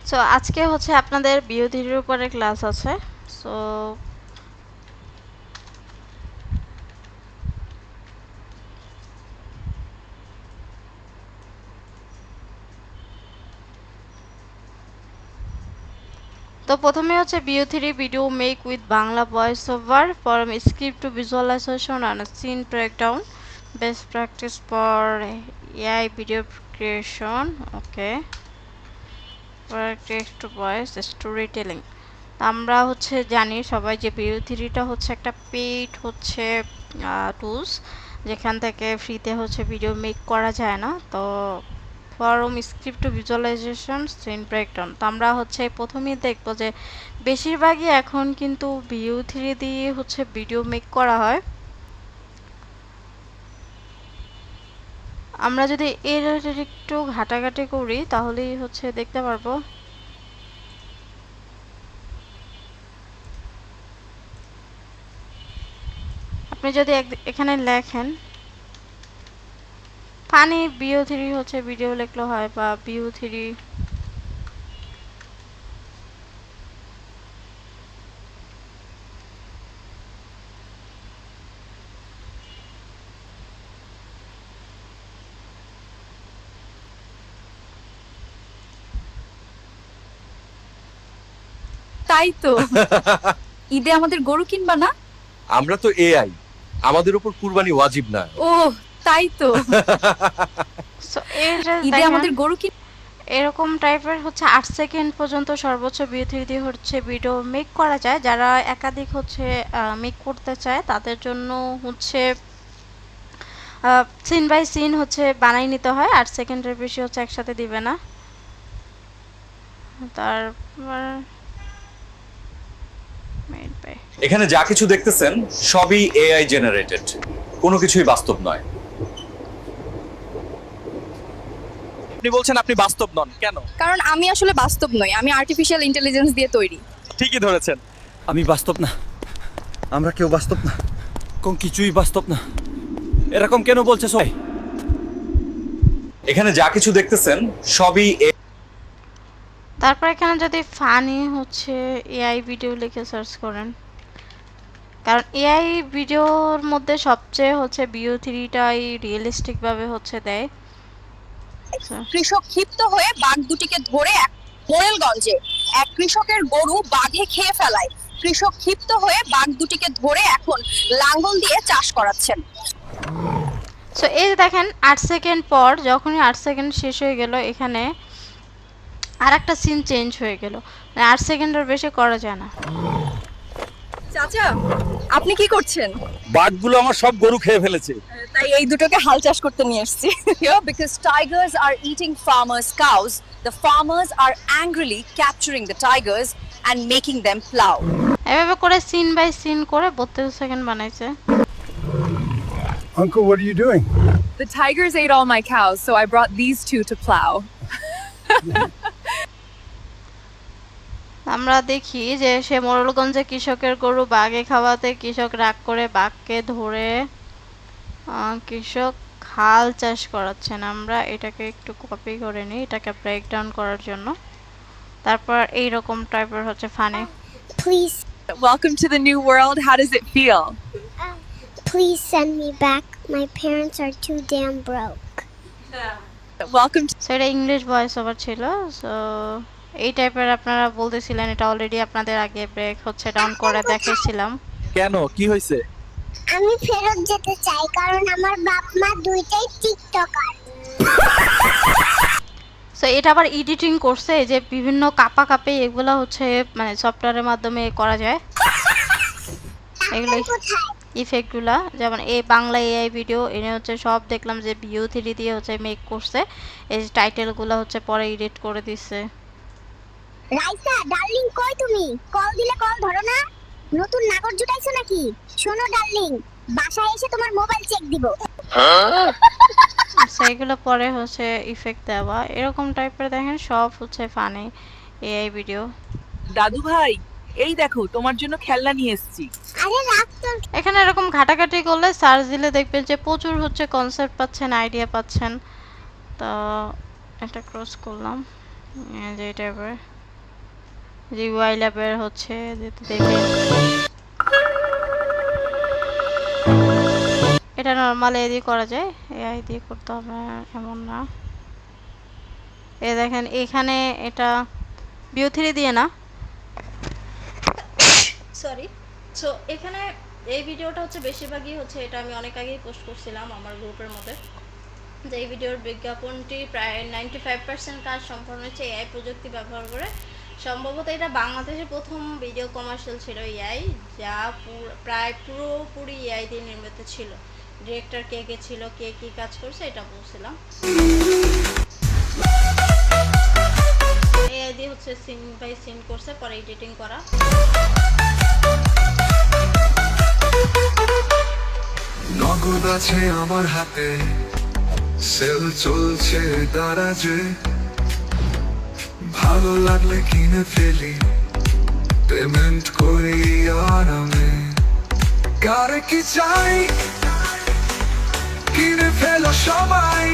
So আজকে হচ্ছে আপনাদের বিওথিরির উপরে ক্লাস আছে। সো প্রথমে হচ্ছে বিও3 video make with Bangla voice over from script to visualization and scene breakdown, best practice for AI video creation. Okay, text to voice story telling. আমরা হচ্ছে জানি সবাই যে বিও3টা হচ্ছে একটা পেইড হচ্ছে টুলস, যেখান থেকে ফ্রিতে হচ্ছে ভিডিও মেক করা যায় না। তো from script to visualization scene breakdown, তো আমরা হচ্ছে প্রথমেই দেখবো যে বেশিরভাগই এখন কিন্তু বিও3 দিয়ে হচ্ছে ভিডিও মেক করা হয়। আমরা যদি এর একটু ঘাটাঘাটি করি তাহলেই হচ্ছে দেখতে পারবো। আপনি যদি এখানে লেখেন ফানি বিও3 হচ্ছে ভিডিও লিখলে হয়, বা বিও3 তাই তো। ঈদে আমাদের গরু কিনবা না? আমরা তো এআই, আমাদের উপর কুরবানি ওয়াজিব না। ও তাই তো। সো এর ঈদে আমাদের গরু কিন এরকম টাইপের হচ্ছে 8 সেকেন্ড পর্যন্ত সর্বোচ্চ বিও3 দিয়ে হচ্ছে ভিডিও মেক করা যায়। যারা একাধিক হচ্ছে মেক করতে চায় তাদের জন্য হচ্ছে সিন বাই সিন হচ্ছে বানাই নিতে হয়, 8 সেকেন্ডের বেশি হচ্ছে একসাথে দিবে না। তারপর এখানে যা কিছু দেখতেছেন সবই এআই জেনারেটেড, কোনো কিছুই বাস্তব নয়। আপনি বলছেন আপনি বাস্তব নন কেন? কারণ আমি আসলে বাস্তব নই, আমি আর্টিফিশিয়াল ইন্টেলিজেন্স দিয়ে তৈরি। ঠিকই ধরেছেন। আমি বাস্তব না, আমরা কেউ বাস্তব না, কোন কিছুই বাস্তব না। এরকম কেন বলছে সবাই? এখানে যা কিছু দেখতেছেন সবই তারপর এখানে যদি ফানি হচ্ছে এআই ভিডিও লিখে সার্চ করেন, কারণ এআই ভিডিওর মধ্যে সবচেয়ে হচ্ছে বিও3টাই রিয়েলিস্টিক ভাবে হচ্ছে দেয়। কৃষক ক্ষিপ্ত হয়ে বাঘ দুটিকে ধরে মোরেলগঞ্জে এক কৃষকের গরু বাঘে খেয়ে ফেলায়। কৃষক ক্ষিপ্ত হয়ে বাঘ দুটিকে ধরে এখন লাঙ্গল দিয়ে চাষ করাচ্ছেন। সো এই দেখেন 8 সেকেন্ড পর, যখনই 8 সেকেন্ড শেষ হয়ে গেল, এখানে আর একটা সিন চেঞ্জ হয়ে গেল। 8 সেকেন্ডের বেশি করা যায় না। চাচা আপনি কি করছেন? বাঘগুলো আমার সব গরু খেয়ে ফেলেছে। তাই এই দুটোকে হাল চাষ করতে নিয়ে এসেছি। Because tigers are eating farmers' cows, the farmers are angrily capturing the tigers and making them plow. এভাবে করে সিন বাই সিন করে 32 সেকেন্ড বানাইছে। Uncle, what are you doing? The tigers ate all my cows, so I brought these two to plow. আমরা দেখি যে সে মোরেলগঞ্জে কৃষকের গরু বাঘে খাওয়াতে কৃষক রাগ করে বাঘকে ধরে কৃষক হাল চাষ করাচ্ছেন। আমরা এটাকে একটু কপি করে নিই এটাকে ব্রেকডাউন করার জন্য। তারপর এই রকম টাইপের হচ্ছে funny. Please, Welcome to the new world. How does it feel? please send me back. My parents are too damn broke. Welcome to so এটা ইংলিশ ভয়েস ওভার ছিল। সো এই টাইপের আপনারা বলতেছিলেন, এটা অলরেডি আপনাদের আগে ব্রেক হচ্ছে ডাউন করে দেখাইছিলাম। কেন, কি হয়েছে? আমি ফেরত যেতে চাই কারণ আমার বাপ মা দুইটাই টিকটকার। সো এটা আবার এডিটিং করছে, যে বিভিন্ন কাপা কাপে এগুলো হচ্ছে মানে সফটওয়্যারের মাধ্যমে করা যায়। এগুলো ইফেক্টগুলা যেমন এই বাংলা এআই ভিডিও এনে হচ্ছে সব দেখলাম যে বিও3 দিয়ে হচ্ছে মেক করছে। এই টাইটেলগুলো হচ্ছে পরে এডিট করে দিচ্ছে। রাইসা ডার্লিং, কই তুমি? কল দিলে কল ধরো না। নতুন নাগর জুটাইছো নাকি? শোনো ডার্লিং, বাসায় এসে তোমার মোবাইল চেক দিব। সেইগুলো পরে হচ্ছে ইফেক্ট দেওয়া, এরকম টাইপের দেখেন সব হচ্ছে ফানি এআই ভিডিও। দাদু ভাই, এই দেখো তোমার জন্য খেলনা নিয়ে এসেছি। আরে রাখ তো। এখানে এরকম ঘাটাঘাটি করলে সার্চ দিলে দেখবেন যে প্রচুর হচ্ছে কনসেপ্ট পাচ্ছেন, আইডিয়া পাচ্ছেন। তো এটা ক্রস করলাম যে টাইপের যে ইউআই ল্যাবের হচ্ছে যেটা দেখে এটা নর্মাল এ দিয়ে করা যায়, এআই দিয়ে করতে হবে এমন না। এ দেখেন এখানে এটা ভিউ 3 দিয়ে না, সরি। সো এখানে এই ভিডিওটা হচ্ছে বেশিরভাগই হচ্ছে, এটা আমি অনেক আগেই পোস্ট করছিলাম আমার গ্রুপের মধ্যে, যে এই ভিডিওর বিজ্ঞাপনটি প্রায় 95% কাজ সম্পন্ন হচ্ছে এআই প্রযুক্তি ব্যবহার করে। সম্ভবত এটা বাংলাদেশের প্রথম ভিডিও কমার্শিয়াল ছিল এআই, যা প্রায় পুরোপুরি এআই দিয়ে নির্মিত ছিল। ডিরেক্টর কে কে ছিল, কে কী কাজ করছে এটা বলছিলাম। এআই দিয়ে হচ্ছে সিন বাই সিন করছে, পরে এডিটিং করা। নগদ আছে আমার হাতে, সেল চলছে দারাজে, ভালো লাগলে কিনে ফেলি, পেমেন্ট করি আরামে। কারে কি চাই কিনে ফেলো সবাই,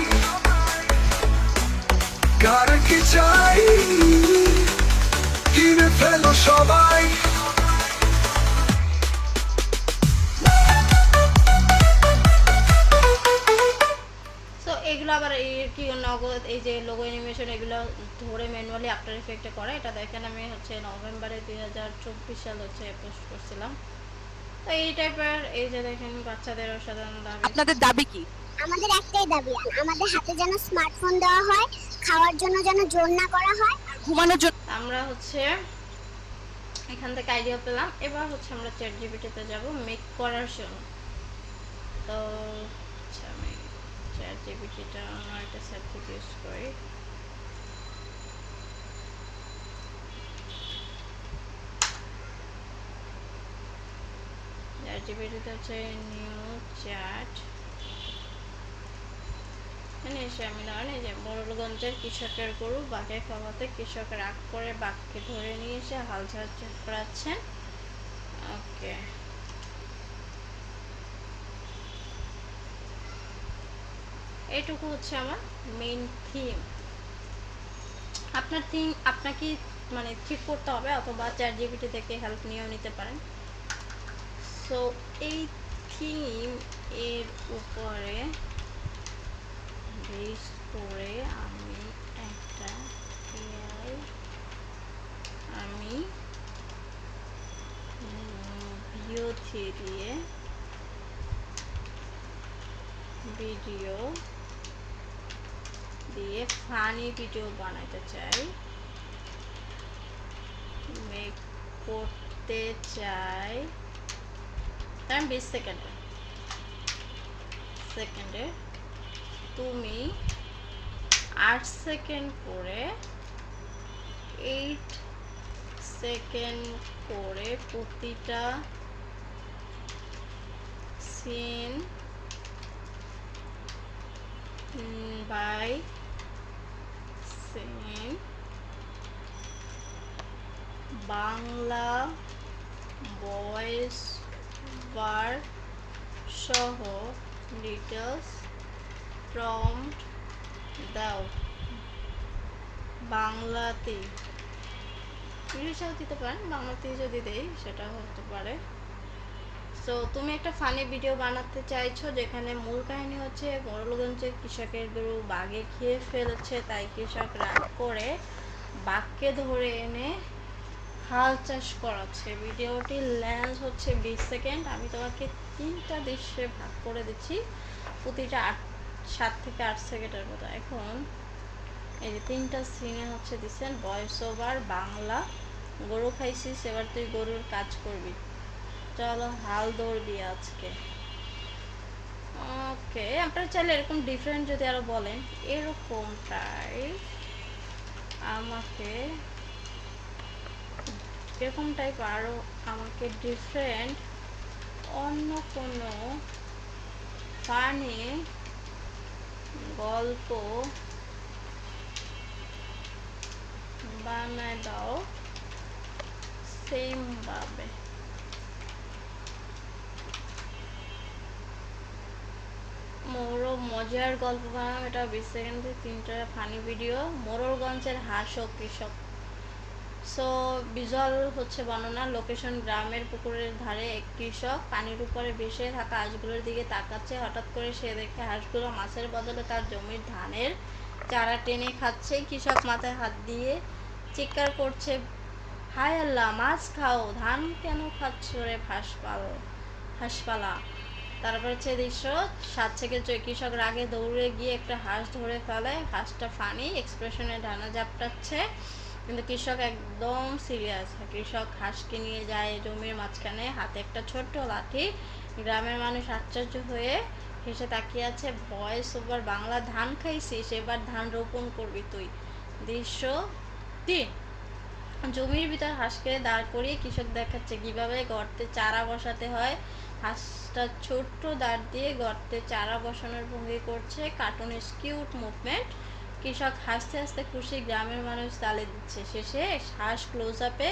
কারে কি চাই কিনে ফেলো সবাই। সো এগুলো আবার এই কি নগদ এই যে লোগো অ্যানিমেশন এগুলো ধরে ম্যানুয়ালি আফটার ইফেক্টে করে। এটা দেখেন আমি হচ্ছে নভেম্বরে 2024 সাল হচ্ছে পোস্ট করছিলাম। তো এই টাইপের এই যে দেখেন বাচ্চাদের অসাধারণ দাবি। আপনাদের দাবি কি? আমাদের একটাই দাবি, আমাদের হাতে যেন স্মার্টফোন দেওয়া হয়, খাওয়ার জন্য যেন জোর না করা হয়, ঘুমানোর জন্য আমরা হচ্ছে এখান থেকে আইডিয়া পেলাম, এবার হচ্ছে আমরা চ্যাট জিপিটিতে যাব মেক করার জন্য। তো আচ্ছা আমি চ্যাট জিপিটিটা আমার একটা সেট থেকে ইউজ করি। চ্যাট জিপিটিতে হচ্ছে নিউ চ্যাট এসে আমি ধরেন এই যে মোড়লগঞ্জের কৃষকের গরু বাঘে খাওয়াতে কৃষক রাগ করে বাঘকে ধরে নিয়ে এসে হাল ঝাড় করাচ্ছেন। ওকে, এইটুকু হচ্ছে আমার মেইন থিম। আপনার থিম আপনাকে মানে ঠিক করতে হবে, অথবা চ্যাট জিপিটি থেকে হেল্প নিয়েও নিতে পারেন। সো এই থিম এর উপরে বেস করে আমি একটা এআই আমি ভিও 3 দিয়ে ভিডিও দিয়ে ফানি ভিডিও বানাতে চাই, মেক করতে চাই। তার 20 সেকেন্ডে তুমি 8 সেকেন্ড করে 8 সেকেন্ড করে প্রতিটা scene by scene Bangla voice বার সহ ডিটেলস প্রম্পট দাও। বাংলাতে, ইংলিশেও দিতে পারেন, বাংলাতে যদি দেই সেটা হতে পারে। সো তুমি একটা ফানি ভিডিও বানাতে চাইছো যেখানে মূল কাহিনী হচ্ছে মোড়লগঞ্জের কৃষকের গরু বাঘে খেয়ে ফেলেছে, তাই কৃষক রাগ করে বাঘকে ধরে এনে হাল চাষ করাচ্ছে। ভিডিওটির লেন্থ হচ্ছে 20 সেকেন্ড। আমি তোমাকে 3টা দৃশ্যে ভাগ করে দিচ্ছি, প্রতিটা 7 থেকে 8 সেকেন্ডের মতো। এখন এই যে 3টা সিনে হচ্ছে দিচ্ছেন ভয়েস ওভার বাংলা, গরু খাইছিস এবার তুই গরুর কাজ করবি, চলো হাল দৌড়বি আজকে। ওকে, আপনারা চাইলে এরকম ডিফারেন্ট যদি আরো বলেন, এরকমটাই আমাকে এরকম টাইপ আরো আমাকে ডিফারেন্ট অন্য কোনো ফানি গল্প বানায় দাও সেম ভাবে। মজার গল্প বানানো, এটা 20 সেকেন্ড থেকে 3টা ফানি ভিডিও। মোড়লগঞ্জের হাঁস ও কৃষক সো ভিজুয়াল হচ্ছে বর্ণনা। লোকেশন গ্রামের পুকুরের ধারে এক কৃষক পানির উপরে ভেসে থাকা হাঁসগুলোর দিকে তাকাচ্ছে। হঠাৎ করে সে দেখে হাঁসগুলো মাছের বদলে তার জমির ধানের চারা টেনে খাচ্ছে। কৃষক মাথায় হাত দিয়ে চিৎকার করছে, হায় আল্লাহ, মাছ খাও, ধান কেন খাচ্ছ রে হাঁসপালা। তারপর হচ্ছে দৃশ্য 7 থেকে 4। কৃষক রাগে দৌড়ে গিয়ে একটা হাঁস ধরে ফেলে। হাঁসটা ফানি এক্সপ্রেশনে ডানা ঝাপটাচ্ছে, কিন্তু কৃষক একদম সিরিয়াস। কৃষক হাঁসকে নিয়ে যায় জমির মাঝখানে, হাতে একটা ছোট্ট লাঠি। গ্রামের মানুষ আশ্চর্য হয়ে হেসে তাকিয়ে আছে। Voice over Bangla. ধান খাইছিস, এবার ধান রোপণ করবি তুই। দৃশ্য 3। জমির ভিতর হাঁসকে দাঁড় করিয়ে কৃষক দেখাচ্ছে কিভাবে গর্তে চারা বসাতে হয়। হাঁসটা ছোট্ট দাঁড় দিয়ে গর্তে চারা বসানোর ভঙ্গি করছে, কার্টুনিস্ট কিউট মুভমেন্ট। কৃষক হাসতে হাসতে খুশি, গ্রামের মানুষ তালে দিচ্ছে। শেষে হাঁস ক্লোজ আপে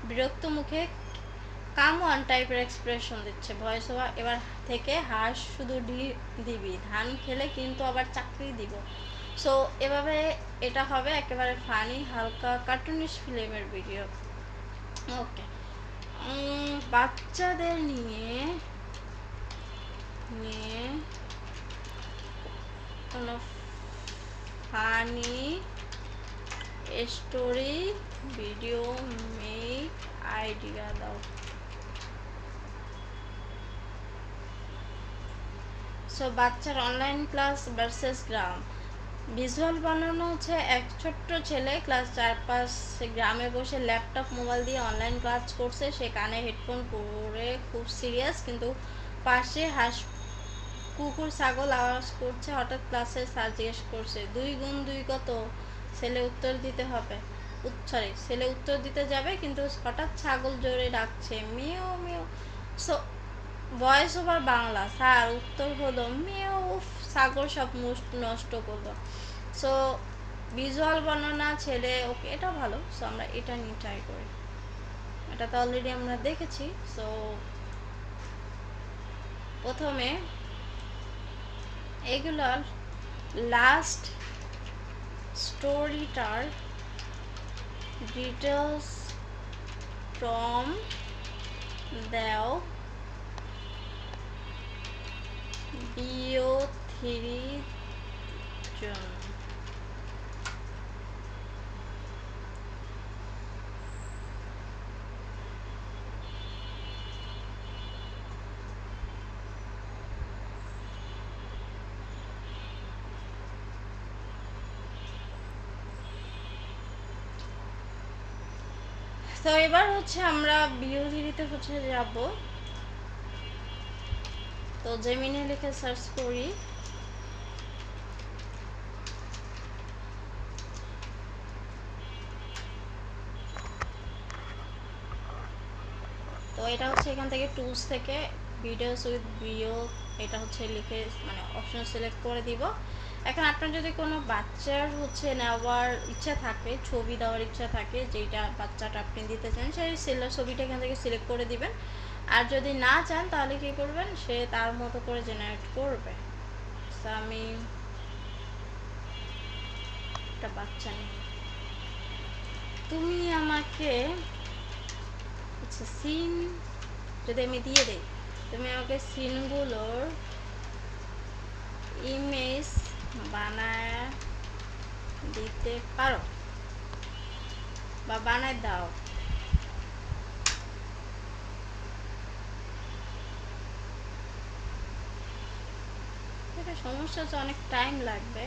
বিরক্ত মুখে কাম অন টাইপের এক্সপ্রেশন দিচ্ছে। Voice over. এবার থেকে হাঁস শুধু দিবি, ধান খেলে কিন্তু আবার চাকরি দিব। সো এভাবে এটা হবে একেবারে ফানি হালকা কার্টুনিশ ফিল্মের ভিডিও। ওকে, বাচ্চাদের নিয়ে কোনো funny story video make idea দাও। সো বাচ্চার অনলাইন ক্লাস ভার্সেস গ্রাম। ভিজুয়াল বানানো হচ্ছে এক ছোট্ট ছেলে ক্লাস 4-5 গ্রামে বসে ল্যাপটপ মোবাইল দিয়ে অনলাইন ক্লাস করছে। সে কানে হেডফোন পরে খুব সিরিয়াস, কিন্তু পাশে হাঁস কুকুর ছাগল আওয়াজ করছে। হঠাৎ ক্লাসের স্যার জিজ্ঞেস করছে, 2 গুণ 2 কত? ছেলে উত্তর দিতে যাবে, কিন্তু হঠাৎ ছাগল জোরে ডাকছে, মিও মিও। So voice over Bangla. Sir উত্তর হলো মিও। উফ, ছাগল সব নষ্ট করলো। সো ভিজুয়াল বর্ণনা ছেলে। ওকে, এটা ভালো। সো আমরা এটা নিয়ে ট্রাই করি। এটা তো অলরেডি আমরা দেখেছি। সো প্রথমে এগুলোর লাস্ট স্টোরিটার ডিটেলস ফ্রম দেও BO3 জন। তো এবার হচ্ছে আমরা BO3-তে হচ্ছে যাব। তো জেমিনে লিখে সার্চ করি। তো এটা হচ্ছে এখান থেকে টুলস থেকে ভিডিওস উইথ বিও, এটা হচ্ছে লিখে মানে অপশন সিলেক্ট করে দিব। এখন আপনার যদি কোনো বাচ্চার হচ্ছে নেওয়ার ইচ্ছা থাকে, ছবি দেওয়ার ইচ্ছা থাকে, যেটা বাচ্চাটা আপনি দিতে চান, সেই ছবিটা এখান থেকে সিলেক্ট করে দিবেন। আর যদি না চান তাহলে কি করবেন, সে তার মতো করে জেনারেট করবে। তো আমি একটা বাচ্চা নিই। তুমি আমাকে আচ্ছা সিন যদি আমি দিয়ে দিই, তুমি আমাকে সিনগুলোর ইমেজ বানায় দিতে পারো বা বানায় দাও। এটা সমস্যা হচ্ছে অনেক টাইম লাগবে।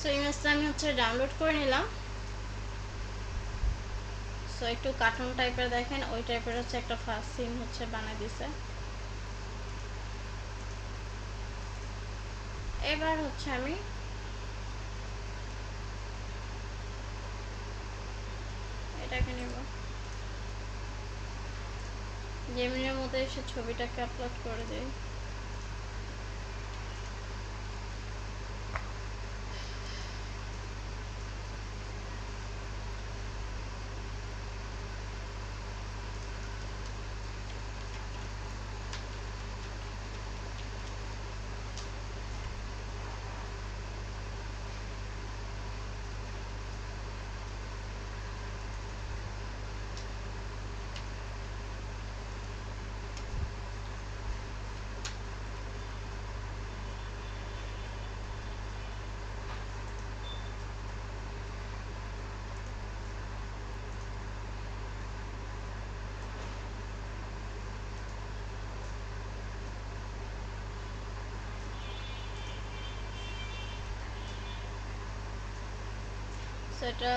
সো ইমেজটা আমি হচ্ছে ডাউনলোড করে নিলাম। সো একটু কার্টুন টাইপের দেখেন, ওই টাইপের হচ্ছে একটা ফার্স্ট সিন হচ্ছে বানাই দিছে। এবার হচ্ছে আমি এটাকে নেব, জেমিনির মধ্যে এসে ছবিটাকে আপলোড করে দিই। সেটা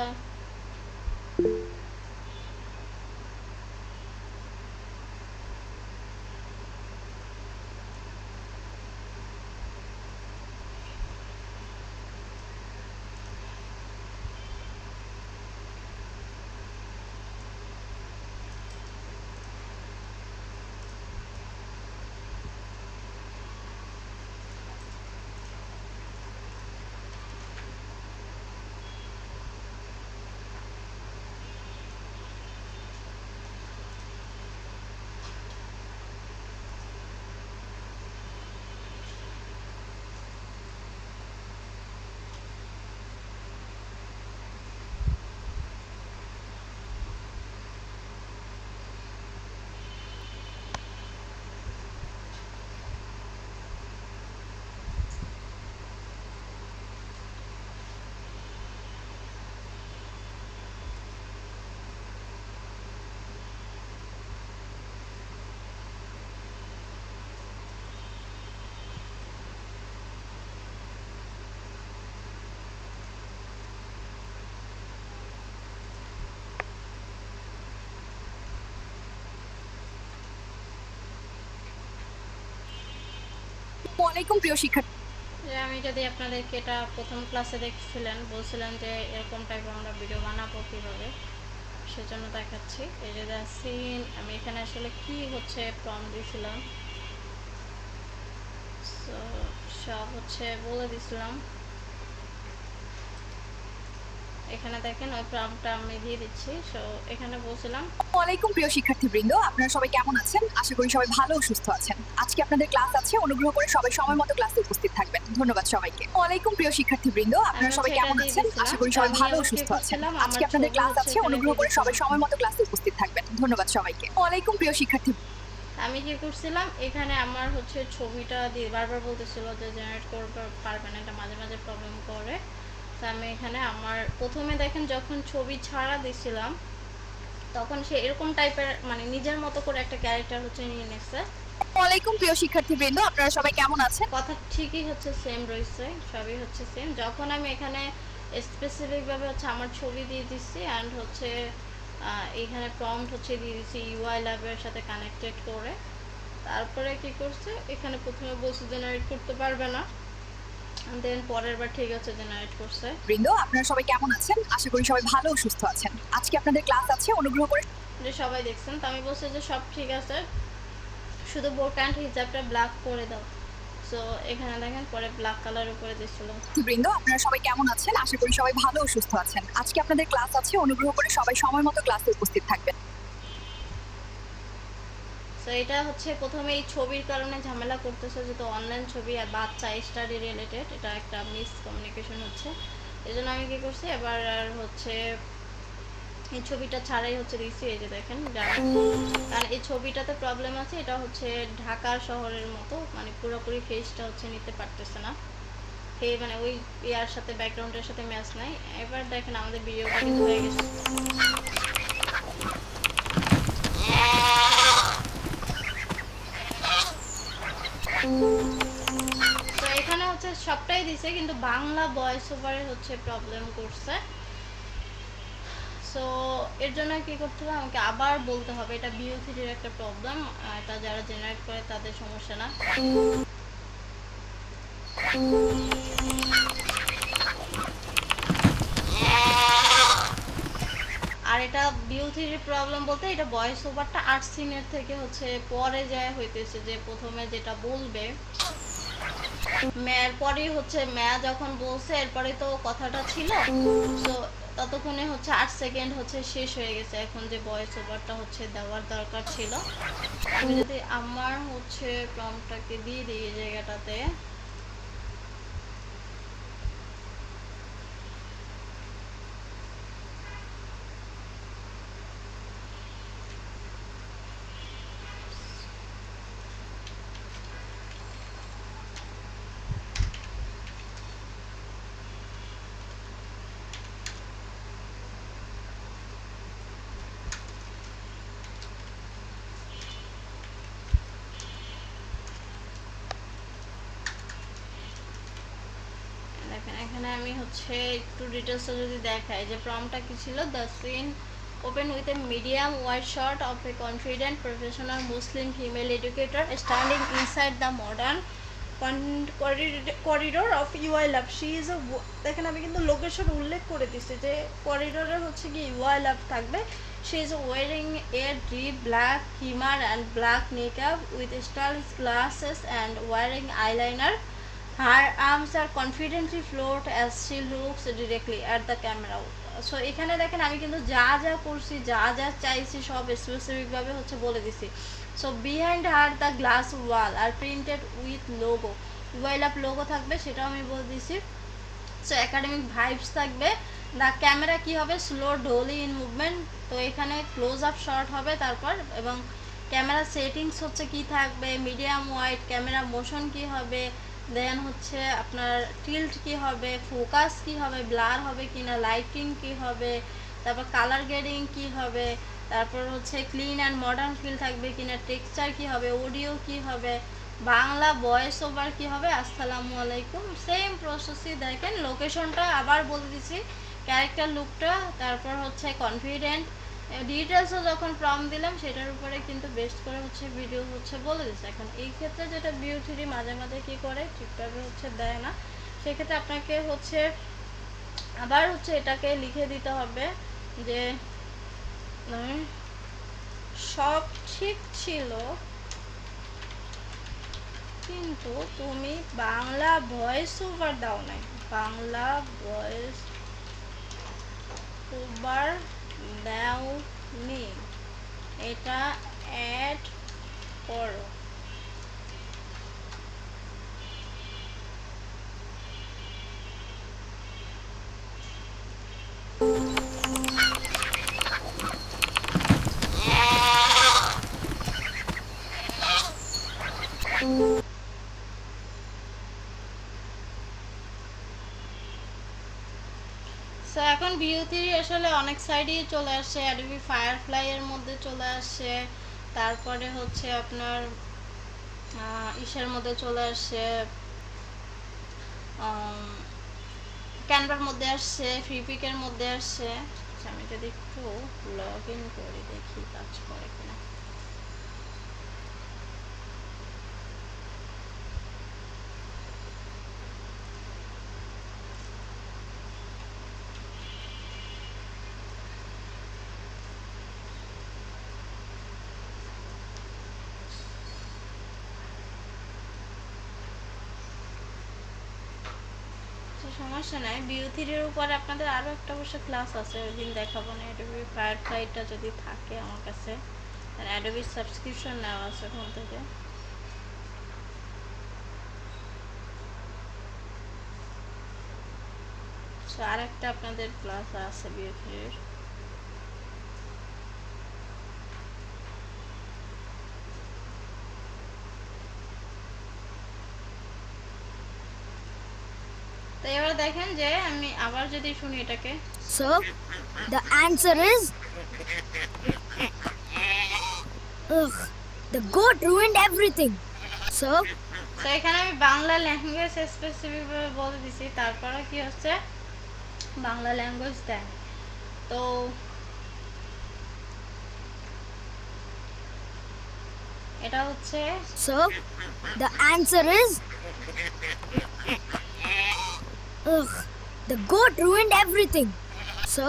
ওয়ালাইকুম প্রিয় শিক্ষার্থী। যে আমি যদি আপনাদেরকে এটা প্রথম ক্লাসে দেখছিলেন, বলছিলেন যে এরকম টাইপের আমরা ভিডিও বানাবো কীভাবে, সেজন্য দেখাচ্ছি। এই যে সিন আমি এখানে আসলে কি হচ্ছে প্রম্পট দিয়েছিলাম, সো সব হচ্ছে বলে দিছিলাম। এখানে দেখেন ওই প্রম্পটটা আমি দিয়ে দিচ্ছি। সো এখানে বলছিলাম ওয়ালাইকুম প্রিয় শিক্ষার্থীবৃন্দ, আপনারা সবাই কেমন আছেন? আশা করি সবাই ভালো ও সুস্থ আছেন। আজকে আপনাদের ক্লাস আছে, অনুগ্রহ করে সবাই সময় মতো ক্লাসে উপস্থিত থাকবেন। ধন্যবাদ সবাইকে। ওয়ালাইকুম প্রিয় শিক্ষার্থীবৃন্দ, আপনারা সবাই কেমন আছেন? আশা করি সবাই ভালো ও সুস্থ আছেন। আজকে আপনাদের ক্লাস আছে, অনুগ্রহ করে সবাই সময় মতো ক্লাসে উপস্থিত থাকবেন। ধন্যবাদ সবাইকে। ওয়ালাইকুম প্রিয় শিক্ষার্থী। আমি কি করছিলাম, এখানে আমার হচ্ছে ছবিটা দিয়ে বারবার বলতেছিল যে জেনারেট করতে পারবে না, এটা মাঝে মাঝে প্রবলেম করে। তো আমি এখানে আমার প্রথমে দেখেন যখন ছবি ছাড়া দিছিলাম তখন সে এরকম টাইপের মানে নিজের মতো করে একটা ক্যারেক্টার হচ্ছে নিয়ে নিচ্ছে। ওয়ালাইকুম প্রিয় শিক্ষার্থীবৃন্দ, আপনারা সবাই কেমন আছেন? কথা ঠিকই হচ্ছে সেম রয়েছে, সবই হচ্ছে সেম। যখন আমি এখানে স্পেসিফিকভাবে হচ্ছে আমার ছবি দিয়ে দিচ্ছি অ্যান্ড হচ্ছে এইখানে প্রম্পট হচ্ছে দিয়ে দিচ্ছি ইউআই ল্যাবের সাথে কানেক্টেড করে, তারপরে কি করছে এখানে প্রথমে বলছে জেনারেট করতে পারবে না, দেন পরের বার ঠিক আছে জেনারেট করছে। বৃন্দ, আপনারা সবাই কেমন আছেন? আশা করি সবাই ভালো ও সুস্থ আছেন। আজকে আপনাদের ক্লাস আছে, অনুগ্রহ করে যে সবাই দেখছেন। তো আমি বলছি যে সব ঠিক আছে, শুধু বোর্ড অ্যান্ড হিজাবটা ব্ল্যাক করে দাও। সো এখানে দেখেন পরে ব্ল্যাক কালার উপরে দিছিল। বৃন্দ, আপনারা সবাই কেমন আছেন? আশা করি সবাই ভালো ও সুস্থ আছেন। আজকে আপনাদের ক্লাস আছে, অনুগ্রহ করে সবাই সময় মতো ক্লাসে উপস্থিত থাকবেন। তো এটা হচ্ছে প্রথমে এই ছবির কারণে ঝামেলা করতেছে, যেহেতু অনলাইন ছবি আর বাচ্চা স্টাডি রিলেটেড, এটা একটা মিস কমিউনিকেশন হচ্ছে। এই জন্য আমি কী করছি এবার আর হচ্ছে এই ছবিটা ছাড়াই হচ্ছে দিচ্ছি। এই যে দেখেন, কারণ এই ছবিটাতে প্রবলেম আছে, এটা হচ্ছে ঢাকা শহরের মতো মানে পুরোপুরি ফেসটা হচ্ছে নিতে পারতেছে না, মানে ওই ইয়ার সাথে ব্যাকগ্রাউন্ডের সাথে ম্যাচ নাই। এবার দেখেন আমাদের ভিডিওটা কিন্তু হয়ে গেছে। তো এখানে হচ্ছে সবটাই দিছে, কিন্তু বাংলা ভয়েস ওভারে হচ্ছে প্রবলেম করছে। সো এর জন্য কি করতে হবে, আমাকে আবার বলতে হবে। এটা বিও3-এর একটা প্রবলেম, এটা যারা জেনারেট করে তাদের সমস্যা না। আর এটা বিও3-এর প্রবলেম বলতে এটা ভয়েস ওভারটা আর্টসিনের থেকে হচ্ছে পরে যায় হইতেছে, যে প্রথমে যেটা বলবে মেয়ের পরেই হচ্ছে মেয়া যখন বলছে এরপরে তো কথাটা ছিল, তো ততক্ষণে হচ্ছে 8 সেকেন্ড হচ্ছে শেষ হয়ে গেছে। এখন যে ভয়েস ওভারটা হচ্ছে দেওয়ার দরকার ছিল, আমি যদি আমার হচ্ছে প্রম্পটটাকে দিয়ে দিই এই জায়গাটাতে, দেখেন এখানে আমি হচ্ছে একটু ডিটেলসটা যদি দেখাই, যে প্রম্পটটা কি ছিল, the scene open with a medium wide shot of a confident professional Muslim female educator standing inside the modern corridor of UI Lab. She is a দেখেন আমি কিন্তু লোকেশন উল্লেখ করে দিছি যে করিডোরে হচ্ছে কি UI Lab থাকবে। She is wearing a deep black khimar and black niqab with stylish glasses and wearing eyeliner. Her arms are confidently float as she looks directly at the camera. So এখানে দেখেন আমি কিন্তু যা যা করছি, যা যা চাইছি সব স্পেসিফিকভাবে হচ্ছে বলে দিছি। So behind her the glass wall are printed with logo, while আপ লোগো থাকবে সেটাও আমি বলে দিছি। সো একাডেমিক ভাইবস থাকবে। দ্য ক্যামেরা কি হবে, স্লো ডোলি ইন মুভমেন্ট, তো এখানে ক্লোজ আপ শট হবে তারপর, এবং ক্যামেরা সেটিংস হচ্ছে কি থাকবে, মিডিয়াম ওয়াইড, ক্যামেরা মোশন কি হবে, দেন হচ্ছে আপনার টিল্ট কি হবে, ফোকাস কি হবে, ব্লার হবে কিনা, লাইটিং কি হবে, তারপর কালার গ্রেডিং কি হবে, তারপর হচ্ছে ক্লিন অ্যান্ড মডার্ন ফিল থাকবে কিনা, টেক্সচার কি হবে, অডিও কি হবে, বাংলা ভয়েস ওভার কি হবে, আসসালামু আলাইকুম। সেম প্রসেসই দেখেন, লোকেশনটা আবার বলে দিছি, ক্যারেক্টার লুকটা, তারপর হচ্ছে কনফিডেন্ট, ডিটেলসও যখন প্রম্পট দিলাম সেটার উপরে কিন্তু বেস্ট করে হচ্ছে ভিডিও হচ্ছে বলে দিচ্ছে। এখন এই ক্ষেত্রে যেটা বিও3 মাঝে মাঝে কি করে ঠিকভাবে হচ্ছে দেয় না, সেক্ষেত্রে আপনাকে হচ্ছে আবার হচ্ছে এটাকে লিখে দিতে হবে যে সব ঠিক ছিল কিন্তু তুমি বাংলা ভয়েস ওভার দাও নাই, বাংলা ভয়েস ওভার দাওনি, এটা অ্যাড করো। সো এখন বিও3 আসলে অনেক সাইডেই চলে আসছে, অ্যাডোবি ফায়ারফ্লাই এর মধ্যে চলে আসছে, তারপরে হচ্ছে আপনার ইসের মধ্যে চলে আসছে, ক্যানভার মধ্যে আসছে, ফ্রিপিকের মধ্যে আসছে। আমি যদি একটু লগ ইন করি দেখি কাজ করে কিনা। সমস্যা নাই, বিও3-এর উপরে আপনাদের আরও একটা অবশ্য ক্লাস আছে, ওই দিন দেখাবো না। অ্যাডোবি ফায়ারফ্লাইটা যদি থাকে আমার কাছে, অ্যাডোবি সাবস্ক্রিপশন নেওয়া আছে ওখান থেকে। সো আর একটা আপনাদের ক্লাস আছে বিও3-এর। তো এবার দেখেন যে আমি আবার যদি শুনি এটাকে, So, the answer is. Ugh, the goat ruined everything. So, তো এখানে আমি বাংলা ল্যাঙ্গুয়েজ স্পেসিফিক ভাবে বলে দিছি, তারপরে কি হচ্ছে বাংলা ল্যাঙ্গুয়েজ দেয়। তো এটা হচ্ছে So, the answer is. Ugh, the goat ruined everything. So,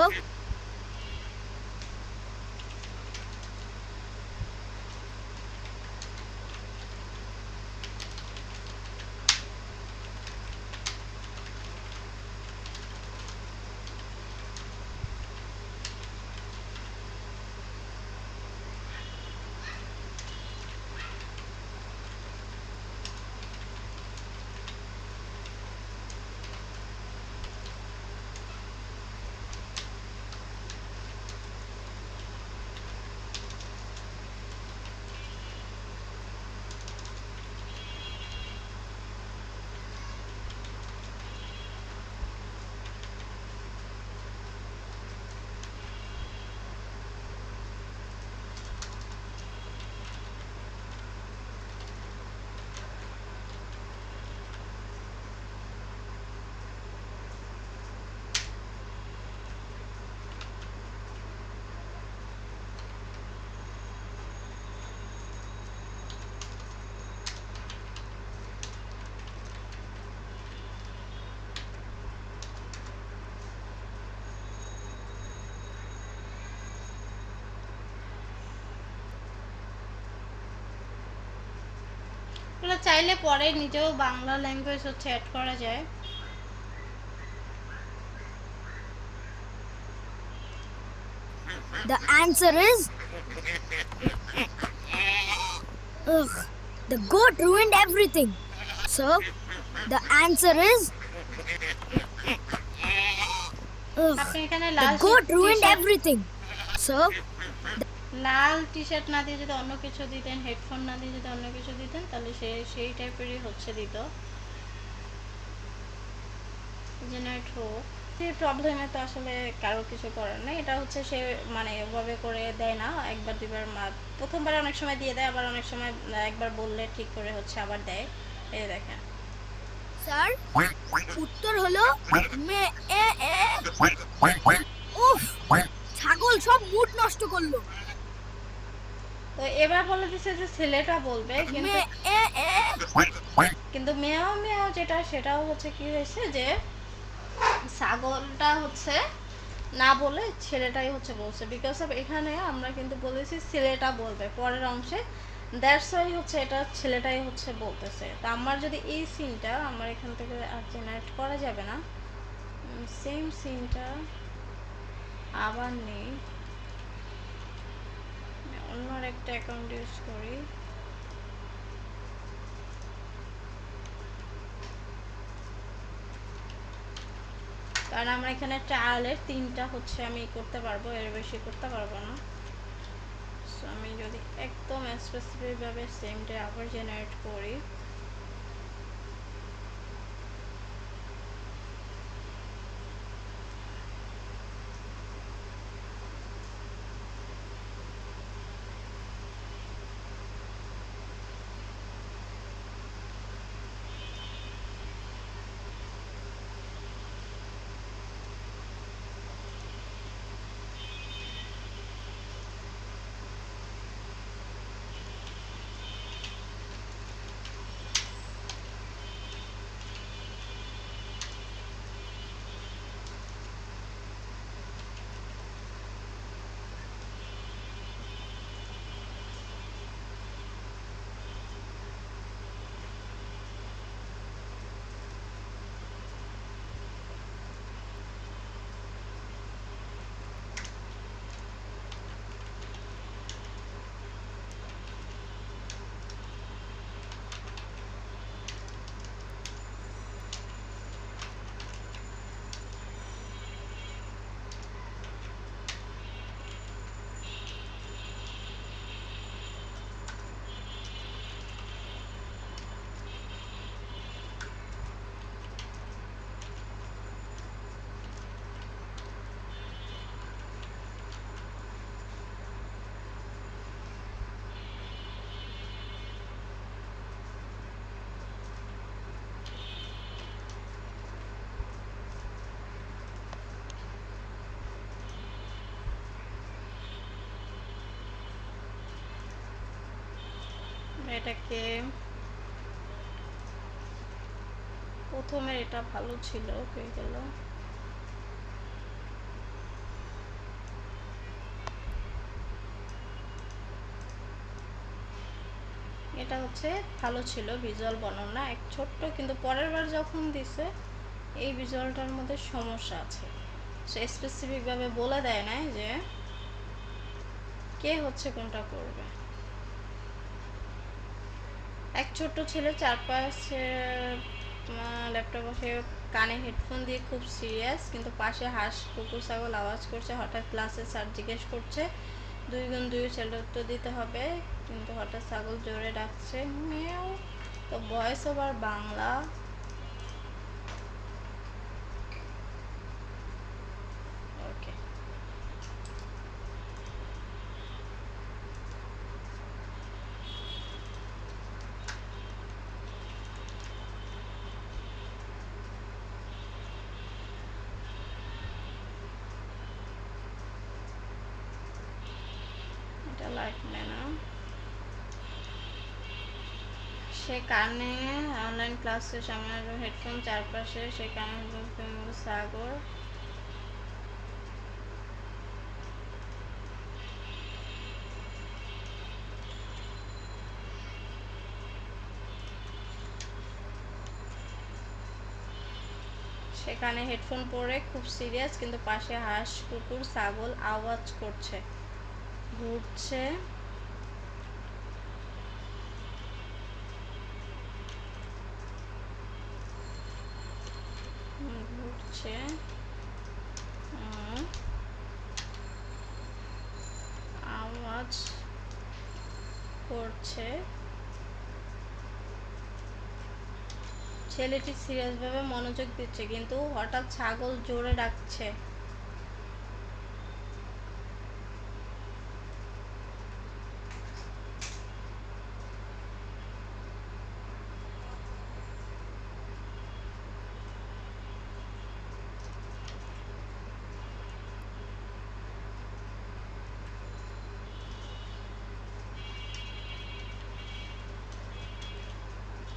এগুলো চাইলে পরে নিজেও বাংলা ল্যাঙ্গুয়েজ হচ্ছে অ্যাড করা যায়। the answer is. Ugh, the goat ruined everything. So, the answer is. Ugh, আপনি এখানে the Lal goat ruined everything. So, Lal T shirt না দিয়ে যদি অন্য কিছু দিতেন, হেডফোন না দিয়ে যদি অন্য কিছু দিতেন, তাহলে সেই টাইপেরই হচ্ছে দিত। জেনারেট হোক সেই প্রবলেমে তো আসলে কারো কিছু করার নেই। এটা হচ্ছে সে মানে ওভাবে করে দেয় না, একবার দুইবার প্রথমবার অনেক সময় দিয়ে দেয়, আবার অনেক সময় একবার বললে ঠিক করে হচ্ছে আবার দেয়। এই দেখেন স্যার উত্তর হলো মে এ এ। উফ, ছাগল সব মুড নষ্ট করলো। তো এবার বলে দিচ্ছে যে ছেলেটা বলবে, মে এ এ। কিন্তু মেয়াও মেয়াও যেটা সেটাও হচ্ছে কি হয়েছে যে ছাগলটা হচ্ছে না বলে ছেলেটাই হচ্ছে বলছে, বিকজ অফ এখানে আমরা কিন্তু বলেছি ছেলেটা বলবে পরের অংশে, দ্যাটস ওয়াই হচ্ছে এটা ছেলেটাই হচ্ছে বলতেছে। তো আমার যদি এই সিনটা আমার এখান থেকে আর জেনারেট করা যাবে না, সেম সিনটা আবার নেই, অন্য একটা অ্যাকাউন্ট ইউজ করি। কারণ আমরা এখানে ট্রায়ালের 3টা হচ্ছে আমি করতে পারবো, এর বেশি করতে পারবো না। সো আমি যদি একদম স্পেসিফিক ভাবে সেমটা আবার জেনারেট করি, এটাকে প্রথমে এটা ভালো ছিল, হয়ে গেল। এটা হচ্ছে ভালো ছিল ভিজুয়াল বর্ণনা, এক ছোট্ট, কিন্তু পরের বার যখন দিছে এই ভিজুয়ালটার মধ্যে সমস্যা আছে। সে স্পেসিফিকভাবে বলে দেয় না যে কে হচ্ছে কোনটা করবে। এক ছোট্ট ছেলে চারপাশে ল্যাপটপ বসে কানে হেডফোন দিয়ে খুব সিরিয়াস, কিন্তু পাশে হাঁস কুকুর ছাগল আওয়াজ করছে। হঠাৎ ক্লাসে স্যার জিজ্ঞেস করছে 2 গুণ 2 ছেলে উত্তর দিতে হবে, কিন্তু হঠাৎ ছাগল জোরে ডাকছে মেও। তো ভয়েস ওভার বাংলা। ওকে, এটা লাগবে না। সে কানে অনলাইন ক্লাসে সামনে হেডফোন চারপাশে, সে কানে সাগর। সেখানে হেডফোন পরে খুব সিরিয়াস, কিন্তু পাশে হাঁস কুকুর ছাগল আওয়াজ করছে। ঘুরছে, ঘুরছে, আওয়াজ করছে। ছেলেটি সিরিয়াসভাবে মনোযোগ দিচ্ছে, কিন্তু হঠাৎ ছাগল জোরে ডাকছে।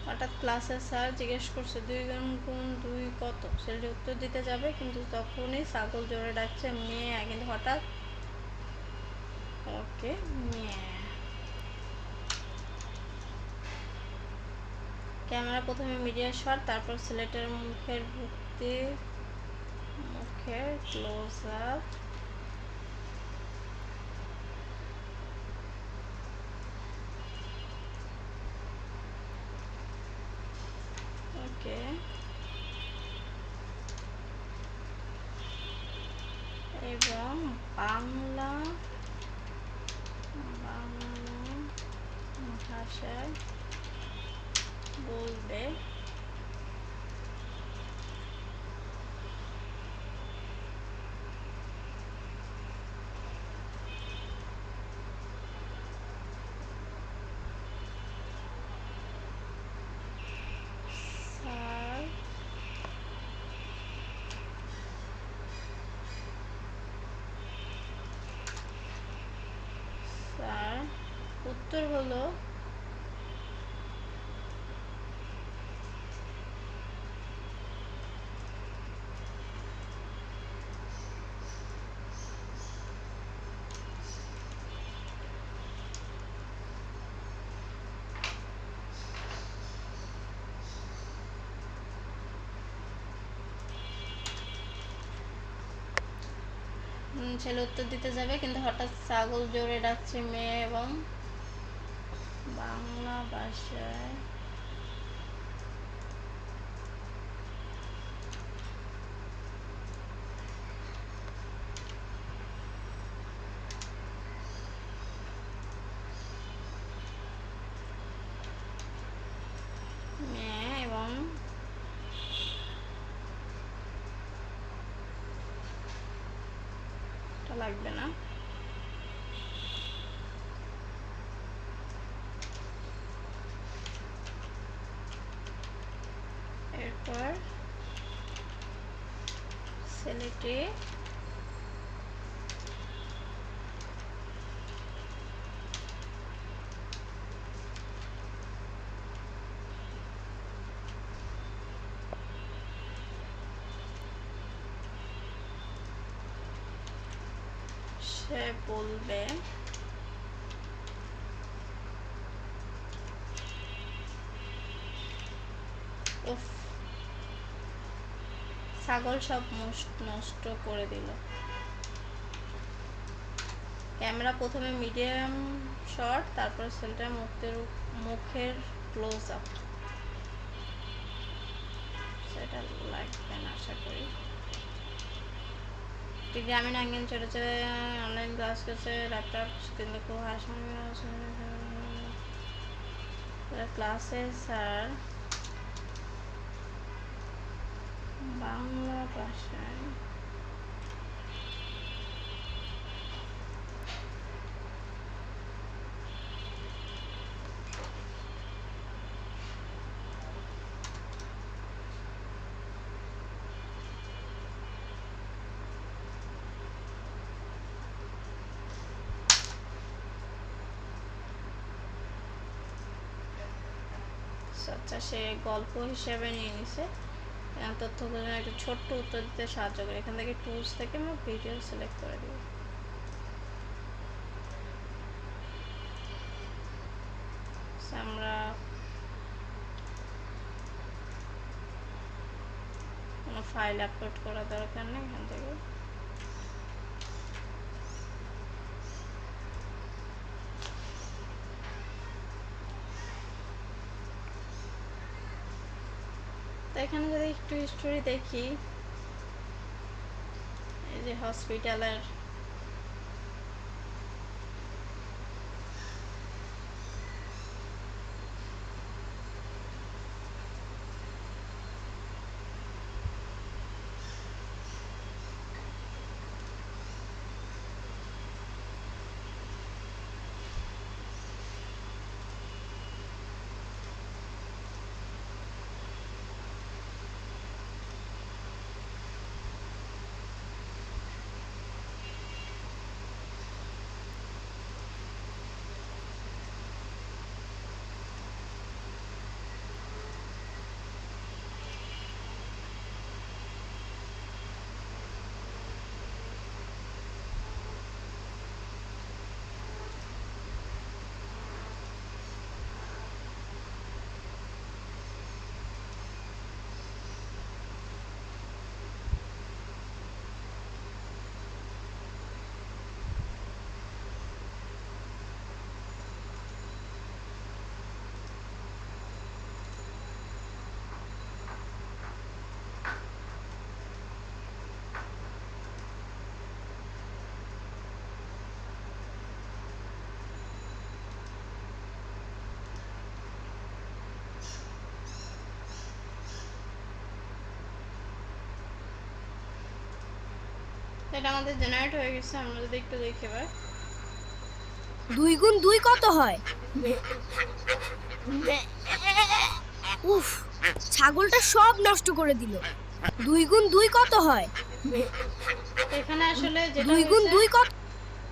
হঠাৎ ক্লাসের স্যার জিজ্ঞেস করছে 2 গুণ 2 কত। ছেলেটি উত্তর দিতে যাবে, কিন্তু তখনই ছাগল জোরে ডাকছে মেয়ে, কিন্তু হঠাৎ ওকে মেয়ে। ক্যামেরা প্রথমে মিডিয়া শট, তারপর ছেলেটার মুখের ভর্তি, মুখের ক্লোজ আপ। ওকে, এবং বাংলা ভাষায় বলবে। Sir, sir. উত্তর হলো ছেলে উত্তর দিতে যাবে, কিন্তু হঠাৎ ছাগল জোরে ডাকছে মেয়ে, এবং বাংলা ভাষায় মেয়ে, এবং এটা লাগবে না। এরপর ছেলেটি হচ্ছে বলবে উফ, ছাগল সব নষ্ট করে দিল। ক্যামেরা প্রথমে মিডিয়াম শট, তারপর সেলটা মুখের ক্লোজ আপ। সেটা লাগবে না আশা করি। গ্রামীণ আঙ্গিন ছোট ছেলে অনলাইন ক্লাস করছে, ল্যাপটপ কিন্তু খুব ক্লাসে স্যার বাংলা ভাষায় আচ্ছা, সে গল্প হিসেবে নিয়ে নিছে। তথ্যগুলো একটা ছোট্ট উত্তর দিতে সাহায্য করে। এখান থেকে টুলস থেকে আমরা ভিডিও সিলেক্ট করে দিব। আমরা কোনো ফাইল আপলোড করা দরকার নেই এখান থেকে। তো এখানে যদি একটু হিস্টোরি দেখি, এই যে হসপিটালের এটা আমাদের জেনারেট হয়ে গেছে। আমরা যদি একটু দেখি এবার, 2 গুণ 2 কত হয়? উফ, ছাগলটা সব নষ্ট করে দিল। 2 গুণ 2 কত হয়? এখানে আসলে যেটা 2 গুণ 2 কত?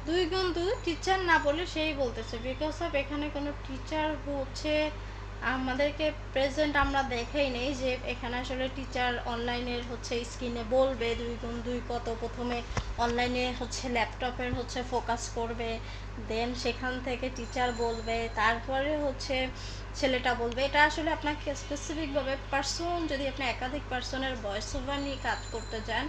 2 গুণ 2 টিচার না বলে সেই বলতেছে, বিকজ অফ এখানে কোনো টিচার হচ্ছে আমাদেরকে প্রেজেন্ট আমরা দেখাই নেই যে এখানে আসলে টিচার অনলাইনের হচ্ছে স্ক্রিনে বলবে 2 গুণ 2 কত। প্রথমে অনলাইনে হচ্ছে ল্যাপটপের হচ্ছে ফোকাস করবে, দেন সেখান থেকে টিচার বলবে, তারপরে হচ্ছে ছেলেটা বলবে। এটা আসলে আপনাকে স্পেসিফিকভাবে পার্সন, যদি আপনি একাধিক পার্সনের ভয়েস ওভার নিয়ে কাজ করতে চান,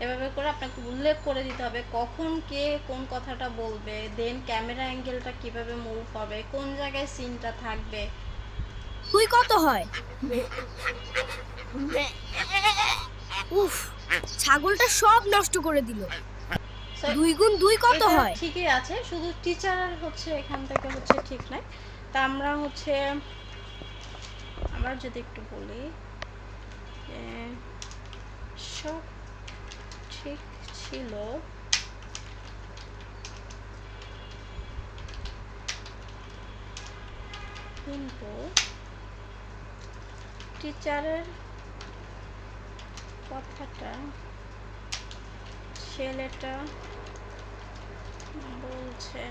এভাবে করে আপনাকে উল্লেখ করে দিতে হবে কখন কে কোন কথাটা বলবে, দেন ক্যামেরা অ্যাঙ্গেলটা কিভাবে মুভ হবে, কোন জায়গায় সিনটা থাকবে। 2 কত হয়? উফ, ছাগলটা সব নষ্ট করে দিল। So, 2 গুণ 2 কত এটা হয়? ঠিকই আছে, শুধু টিচার হচ্ছে এখান থেকে হচ্ছে ঠিক নাই। তা আমরা হচ্ছে আবার যদি একটু বলি যে সব ঠিক ছিল, কিন্তু টিচারের কথাটা ছেলেটা বলছে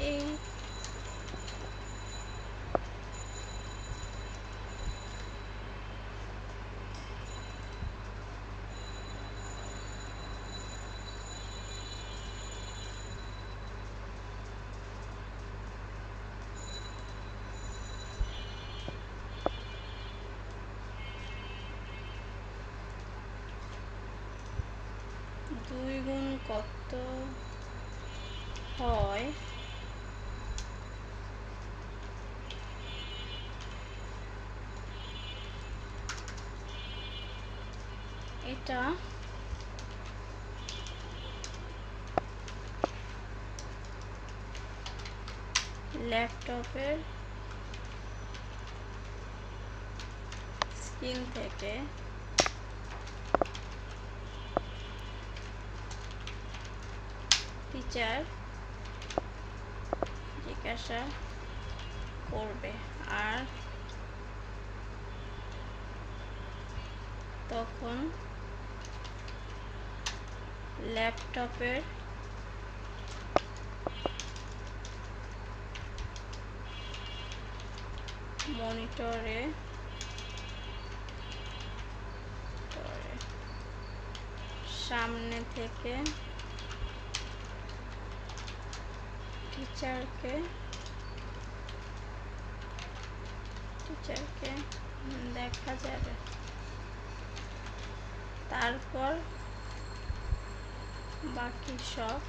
এই 2 গুণ কত হয় এটা ল্যাপটপের স্ক্রিন থেকে টিচার জিজ্ঞাসা করবে আর তখন ল্যাপটপের মনিটরে সামনে থেকে টিচারকে দেখা যাবে। তারপর বাকি সব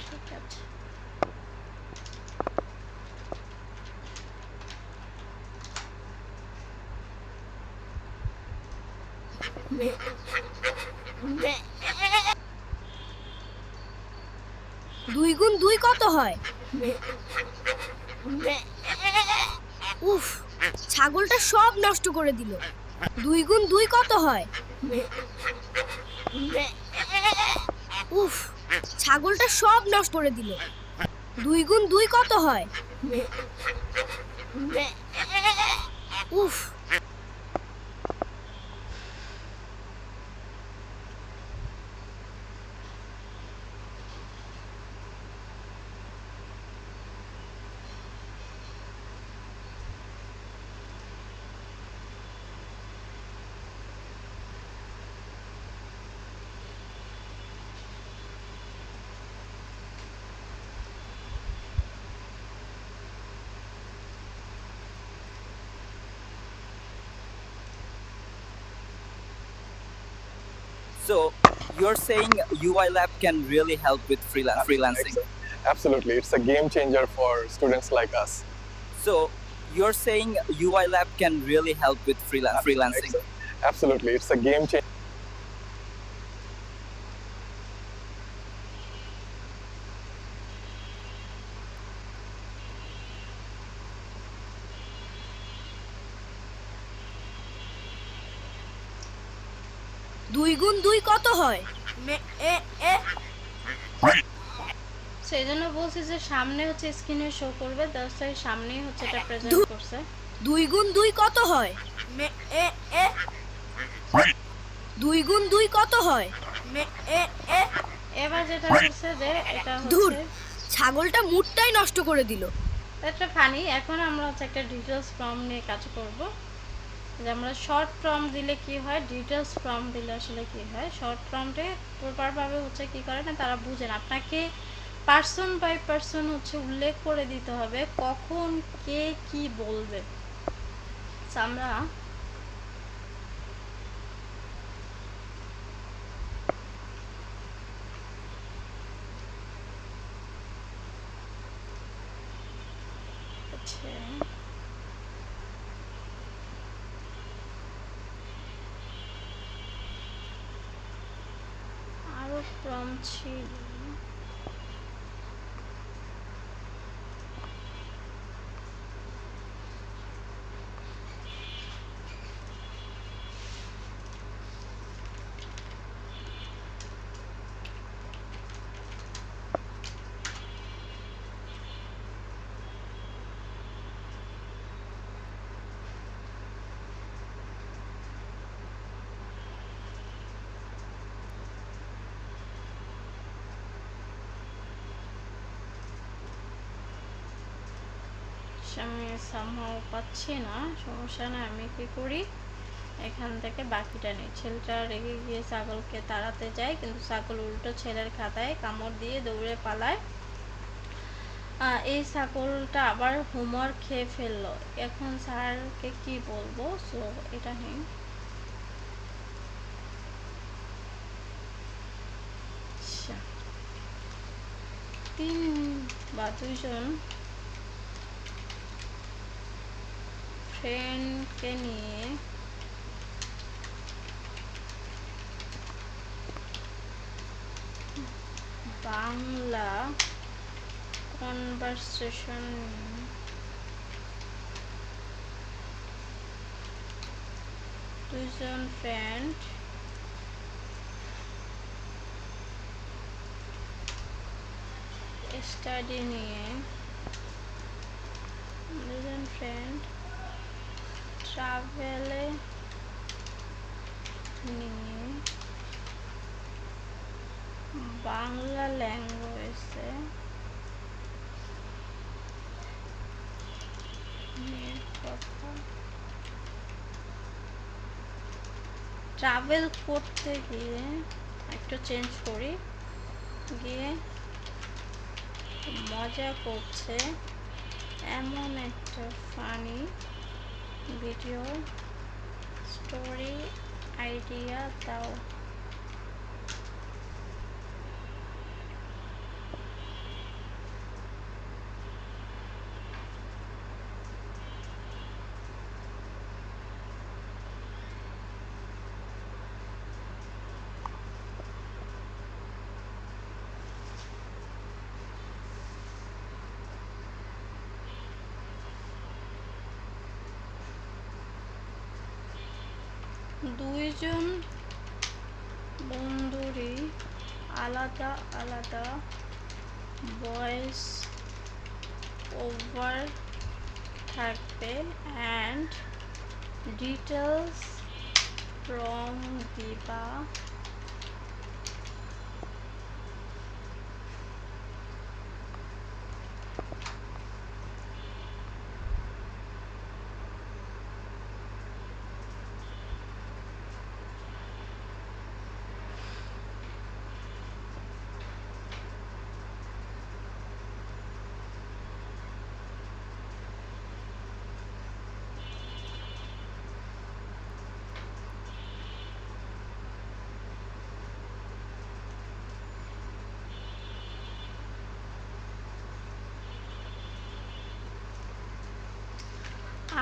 ঠিক আছে। দুই গুণ দুই কত হয়? উফ, ছাগলটা সব নষ্ট করে দিল। 2 গুণ 2 কত হয়? উফ, ছাগলটা সব নষ্ট করে দিল। 2 গুণ 2 কত হয়? উফ। So you're saying UI Lab can really help with freelancing. Absolutely, it's a game changer for students like us. So you're saying UI Lab can really help with freelancing. Absolutely, it's a game changer. দুই গুণ দুই কত হয়? সেই জন্য বলছি যে সামনে হচ্ছে স্ক্রিনে শো করবে, দশটার সামনেই হচ্ছে এটা প্রেজেন্ট করছে। 2 গুণ 2 কত হয়? 2 গুণ 2 কত হয়? এবার যেটা করছে যে এটা ধুর, হচ্ছে ছাগলটা মুডটাই নষ্ট করে দিল। একটা ফানি। এখন আমরা হচ্ছে একটা ডিটেলস ফর্ম নিয়ে কাজ করব। যে আমরা শর্ট ফর্ম দিলে কি হয়, ডিটেলস ফর্ম দিলে আসলে কি হয়। শর্ট ফর্মে প্রপারভাবে হচ্ছে কি করে না, তারা বুঝেন। আপনাকে পার্সন বাই পার্সন হচ্ছে উল্লেখ করে দিতে হবে কখন কে কি বলবে। আমরা আরো ফর্ম ছিল। আমি সামহাও পাচ্ছি না, সমস্যা না। আমি কি করি, এখান থেকে বাকিটা নিই। ছেলেটা রেগে গিয়ে ছাগলকে তাড়াতে যায়, কিন্তু ছাগল উল্টো ছেলের খাতায় কামড় দিয়ে দৌড়ে পালায়। এই ছাগলটা আবার হোমওয়ার্ক খেয়ে ফেললো। এখন স্যারকে কি বলবো? সো এটা নেই। তিন বা দুইজন ফ্রেন্ডকে নিয়ে বাংলা কনভারসেশন দুইজন ফ্রেন্ড স্টাডি নিয়ে দুজন ফ্রেন্ড ট্রাভেলে নিয়ে বাংলা ল্যাঙ্গুয়েজে কথা ট্রাভেল করতে গিয়ে একটু চেঞ্জ করি গিয়ে মজা করছে এমন একটা ফানি ভিডিও স্টোরি আইডিয়া দাও। দুইজন বন্ধুরই আলাদা আলাদা ভয়েস ওভার থাকবে অ্যান্ড ডিটেলস ফ্রম দিবা।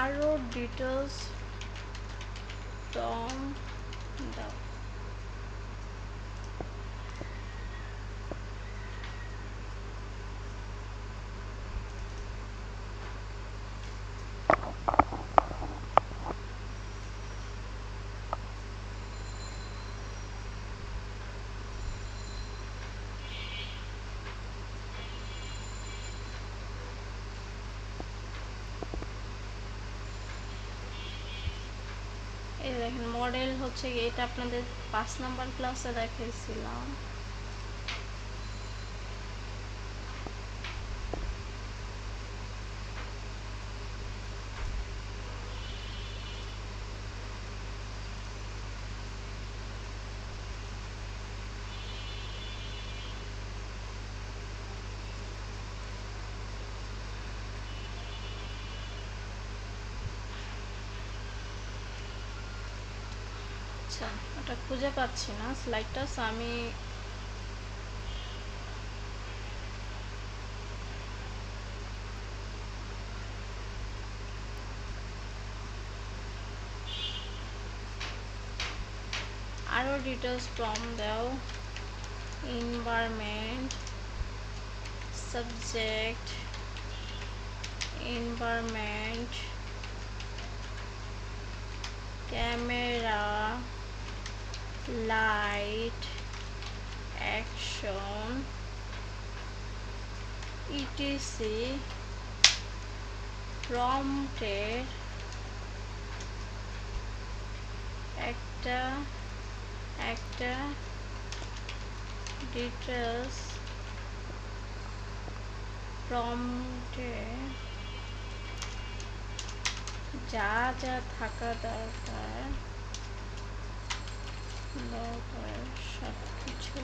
আরো ডিটেলস ফ্রম দাও। এই দেখেন মডেল হচ্ছে এটা আপনাদের 5 নাম্বার ক্লাসে দেখাইছিলাম। আচ্ছা ওটা খুঁজে পাচ্ছি না স্লাইডটা, আমি আরো ডিটেলস ফ্রম দাও। environment subject environment camera light action etc prompted একটা details prompted যা যা থাকা দরকার সব কিছু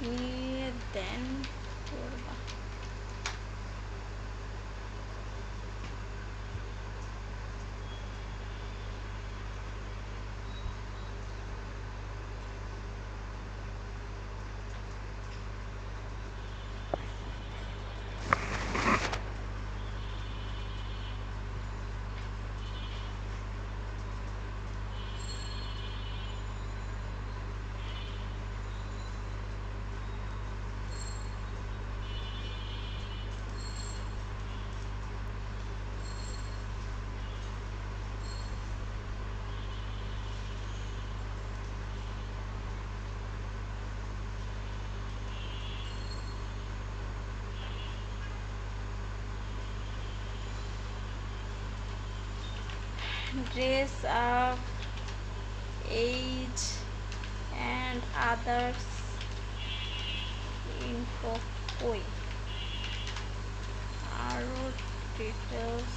নিয়ে দেন করবা। Dress up, age and others info কই, আরও ডিটেলস।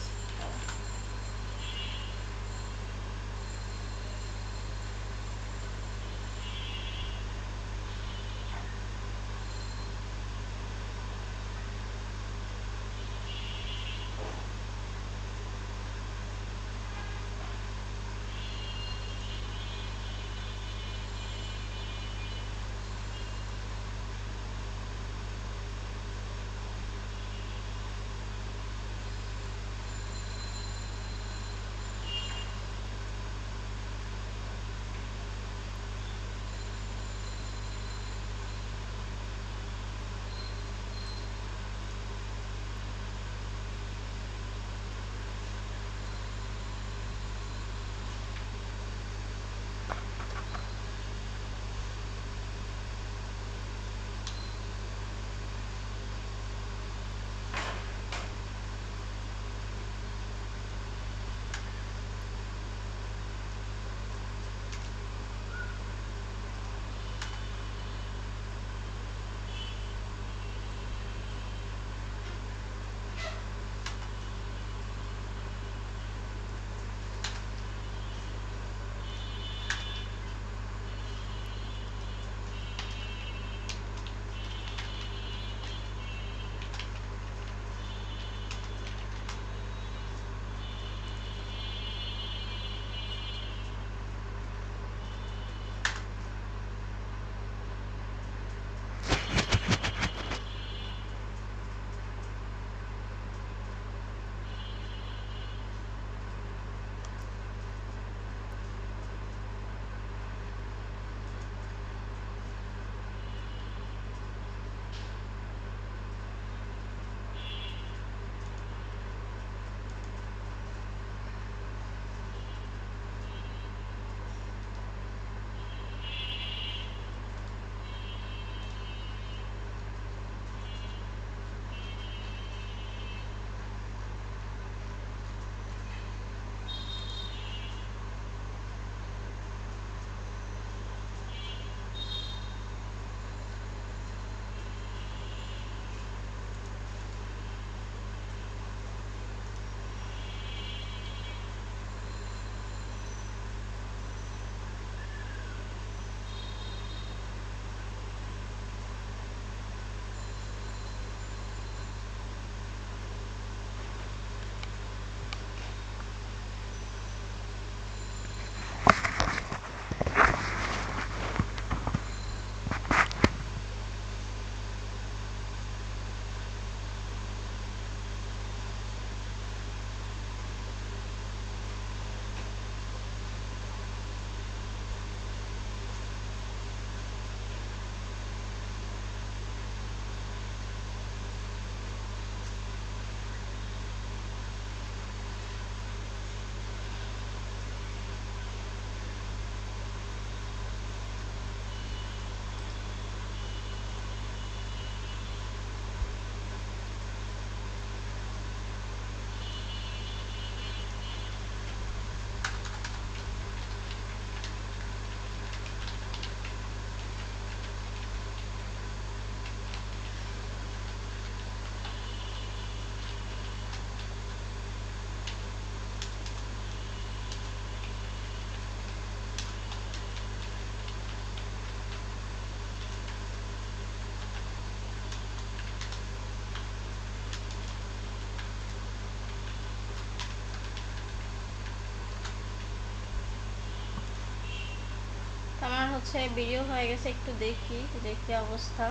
আমার হচ্ছে ভিডিও হয়ে গেছে, একটু দেখি যে কি অবস্থা।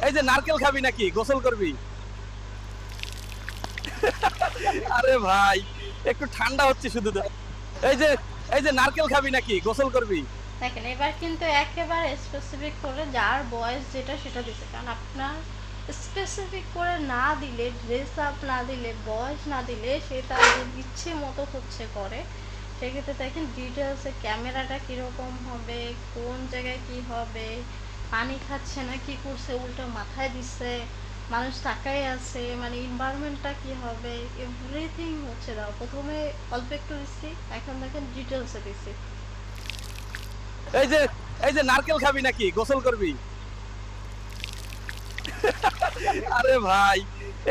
এই যে নারকেল খাবি নাকি গোসল করবি? আরে ভাই একটু ঠান্ডা হচ্ছে শুধু তো। এই যে নারকেল খাবি নাকি গোসল করবি? দেখেন এবার কিন্তু একেবারে স্পেসিফিক করে যার বয়স যেটা সেটা দিছে, কারণ আপনার স্পেসিফিক করে না দিলে, ড্রেস আপ না দিলে, বয়স না দিলে সে তার ইচ্ছে মতো হচ্ছে করে। সেক্ষেত্রে দেখেন ডিটেলসে ক্যামেরাটা কীরকম হবে, কোন জায়গায় কি হবে, পানি খাচ্ছে না কি করছে, উল্টো মাথায় দিচ্ছে, মানুষ তাকাই আছে, মানে এনভায়রনমেন্টটা কি হবে, এভরিথিং হচ্ছে দাও। প্রথমে অল্প একটু দিচ্ছি, এখন দেখেন ডিটেলসে দিচ্ছি। এই যে নারকেল খাবি নাকি, গোসল করবি? আরে ভাই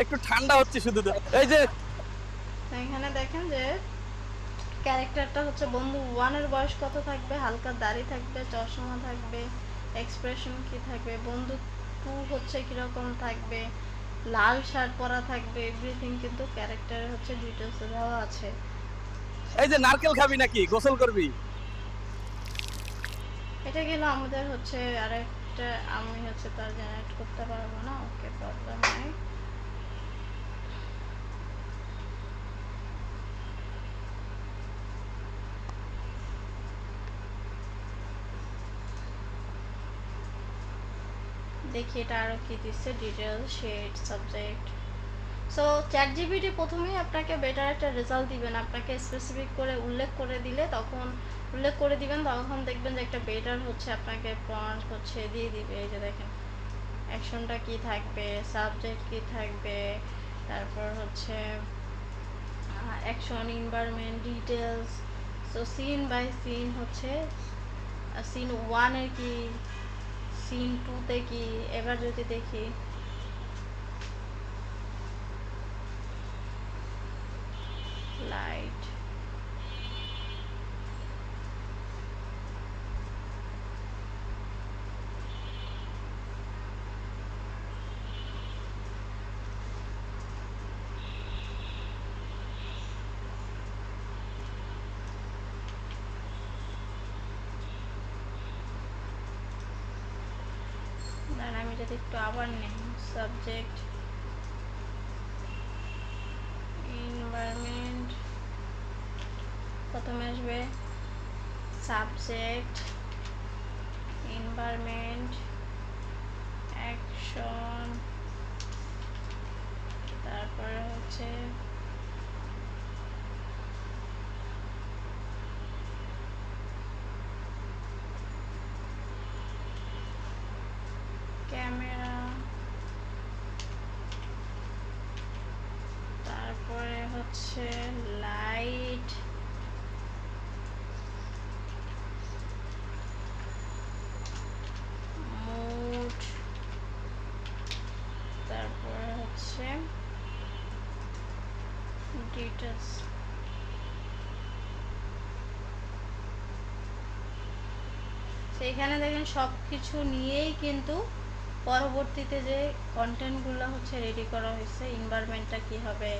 একটু ঠান্ডা হচ্ছে শুধু তো। এই যে এখানে দেখেন যে ক্যারেক্টারটা হচ্ছে বন্ধু 1 এর বয়স কত থাকবে, হালকা দাড়ি থাকবে, চশমা থাকবে, এক্সপ্রেশন কি থাকবে, বন্ধু 2 হচ্ছে কিরকম থাকবে, লাল শার্ট পরা থাকবে, এভরিথিং কিন্তু ক্যারেক্টারে হচ্ছে ডিটেলসে দেওয়া আছে। এই যে নারকেল খাবি নাকি, গোসল করবি? এটা গেল আমাদের হচ্ছে আরেকটা, আমি হচ্ছে তার জেনারেট করতে পারবো না, ওকে প্রবলেম নাই। দেখি এটা আরো কি দিচ্ছে, detail, shade, subject. So ChatGPT প্রথমেই আপনাকে বেটার একটা রেজাল্ট দিবেন, আপনাকে স্পেসিফিক করে উল্লেখ করে দিলে তখন উল্লেখ করে দিবেন, তখন দেখবেন যে একটা বেটার হচ্ছে আপনাকে প্রম্পট হচ্ছে দিয়ে দিবে। এই যে দেখেন অ্যাকশনটা কি থাকবে, সাবজেক্ট কি থাকবে, তারপর হচ্ছে action, environment, details. So scene by scene হচ্ছে সিন 1 এর কি, সিন 2 তে কি। এবার যদি দেখি লাইট, আমি যদি একটু আবার নেই, সাবজেক্ট, এনভায়রনমেন্ট, প্রথমে আসবে সাবজেক্ট, এনভায়রনমেন্ট, অ্যাকশন, তারপরে হচ্ছে ক্যামেরা, তারপরে হচ্ছে লাইট, মুড, তারপরে হচ্ছে ডিটেলস। সেইখানে দেখেন সব কিছু নিয়েই কিন্তু পরবর্তীতে যে কন্টেন্টগুলো হচ্ছে রেডি করা হয়েছে, এনভায়রনমেন্টটা কি হবে,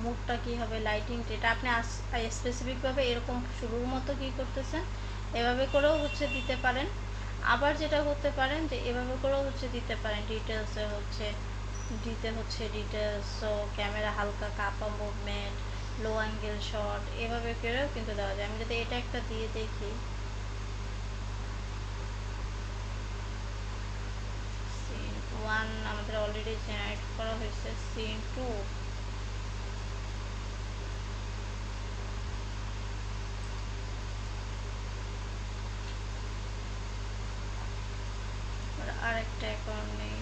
মুডটা কি হবে, লাইটিং, এটা আপনি স্পেসিফিকভাবে এরকম শুরুর মতো কি করতেছেন এভাবে করেও হচ্ছে দিতে পারেন। আবার যেটা করতে পারেন যে এভাবে করেও হচ্ছে দিতে পারেন, ডিটেলসে হচ্ছে দিতে হচ্ছে ডিটেলস। সো ক্যামেরা হালকা কাপা মুভমেন্ট, লো অ্যাঙ্গেল শট, এভাবে করেও কিন্তু দেওয়া যায়। আমি যদি এটা একটা দিয়ে দেখি, সিন 1 আমাদের অলরেডি জেনারেট করা হয়েছে, সিন 2 আরেকটা অ্যাকাউন্ট নেই।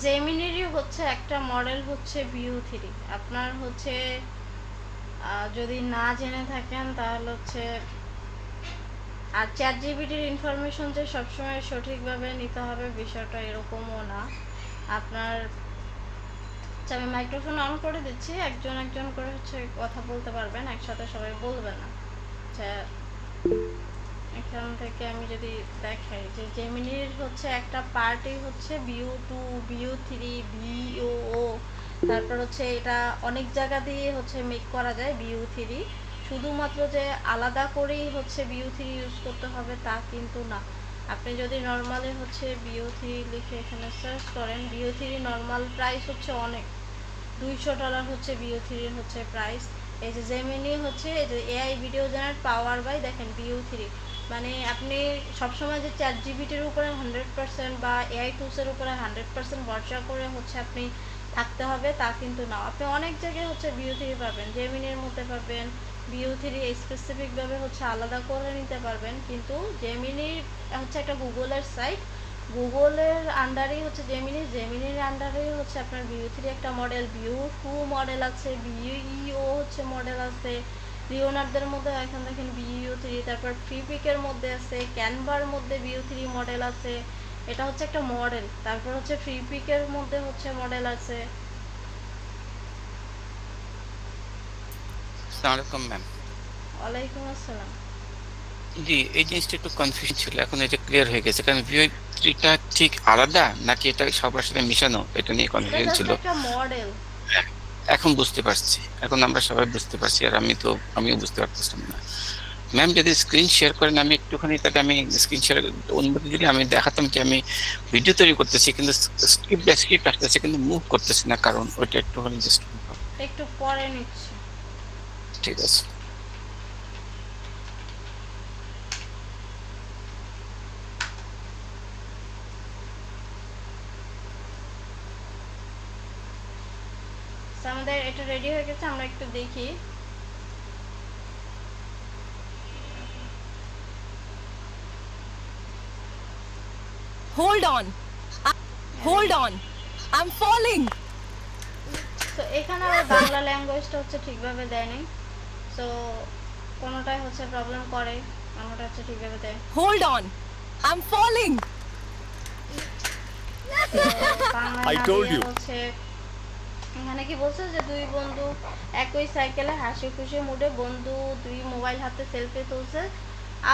জেমিনিরই হচ্ছে একটা মডেল হচ্ছে ভিউ 3। আপনার হচ্ছে যদি না জেনে থাকেন তাহলে হচ্ছে, আর চ্যাট জিপিটির ইনফরমেশন যে সবসময় সঠিকভাবে নিতে হবে বিষয়টা এরকমও না। আপনার আচ্ছা, আমি মাইক্রোফোন অন করে দিচ্ছি, একজন একজন করে হচ্ছে কথা বলতে পারবেন, একসাথে সবাই বলবেন না। আচ্ছা, এখান থেকে আমি যদি দেখাই যে জেমিনির হচ্ছে একটা পার্টই হচ্ছে ভিউ 3 ভিও, তারপর হচ্ছে এটা অনেক জায়গা দিয়ে হচ্ছে মেক করা যায় ভিউ 3। শুধুমাত্র যে আলাদা করেই হচ্ছে ভিউ 3 ইউজ করতে হবে তা কিন্তু না। আপনি যদি নর্মালি হচ্ছে ভিউ 3 লিখে এখানে সার্চ করেন, ভিউ 3 নর্মাল প্রাইস হচ্ছে অনেক, $200 হচ্ছে ভিউ 3 হচ্ছে প্রাইস। এই যে জেমিনি হচ্ছে এই যে AI video generate power by দেখেন ভিউ 3। মানে আপনি সবসময় যে চ্যাট জিপিটির উপরে 100% বা এআই টুলসের উপরে 100% ভরসা করে হচ্ছে আপনি থাকতে হবে তা কিন্তু না। আপনি অনেক জায়গায় হচ্ছে ভিউ 3 পাবেন, জেমিনির মধ্যে পাবেন, ভিউ 3 স্পেসিফিকভাবে হচ্ছে আলাদা করে নিতে পারবেন। কিন্তু জেমিনি হচ্ছে একটা গুগলের সাইট, গুগলের আন্ডারেই হচ্ছে জেমিনির আন্ডারেই হচ্ছে আপনার ভিউ 3 একটা মডেল, ভিউ 2 মডেল আছে, ভিউ হচ্ছে মডেল আছে, লিওনার্দের মধ্যে এখন দেখেন ভিউ 3, তারপর ফ্রিপিকের মধ্যে আছে, ক্যানভার মধ্যে ভিউ 3 মডেল আছে। এটা হচ্ছে একটা মডেল। তারপর হচ্ছে ফ্রিপিকের মধ্যে হচ্ছে মডেল আছে। আসসালামু আলাইকুম ম্যাম। ওয়ালাইকুম আসসালাম। জি, এই জিনিসটা একটু কনফিউশন ছিল, এখন এটা ক্লিয়ার হয়ে গেছে। কারণ ভিউ 3টা ঠিক আলাদা নাকি এটা সবার সাথে মিশানো, এটা নিয়ে এটা কনফিউশন জাস্ট ছিল। একটা মডেল। এখন বুঝতে পারছি, এখন আমরা সবাই বুঝতে পারছি, আর আমিও বুঝতে পারতেছিলাম না। ম্যাম যদি স্ক্রিন শেয়ার করেন, আমি একটুখানি তাকে আমি স্ক্রিন শেয়ার অনুমতি দিলে আমি দেখাতাম যে আমি ভিডিও তৈরি করতেছি, কিন্তু স্ক্রিপ্ট আসতেছে কিন্তু মুভ করতেছি না, কারণ ওইটা একটুখানি জাস্ট একটু পরে নিচ্ছি। ঠিক আছে। তো আমাদের এটা রেডি হয়ে গেছে, আমরা একটু দেখি। Hold on, hold on, I am falling. তো এখানে আবার বাংলা ল্যাঙ্গুয়েজটা হচ্ছে ঠিকভাবে দেয়নি, তো কোনোটাই হচ্ছে প্রবলেম করে, কোনোটা হচ্ছে ঠিকভাবে দেয়। Hold on, I am falling. Bangla I না told দিয়ে you. হচ্ছে এখানে কি বলছে যে দুই বন্ধু একই সাইকেলে হাসি খুশি মুডে বন্ধু দুই মোবাইল হাতে সেলফি তুলছে।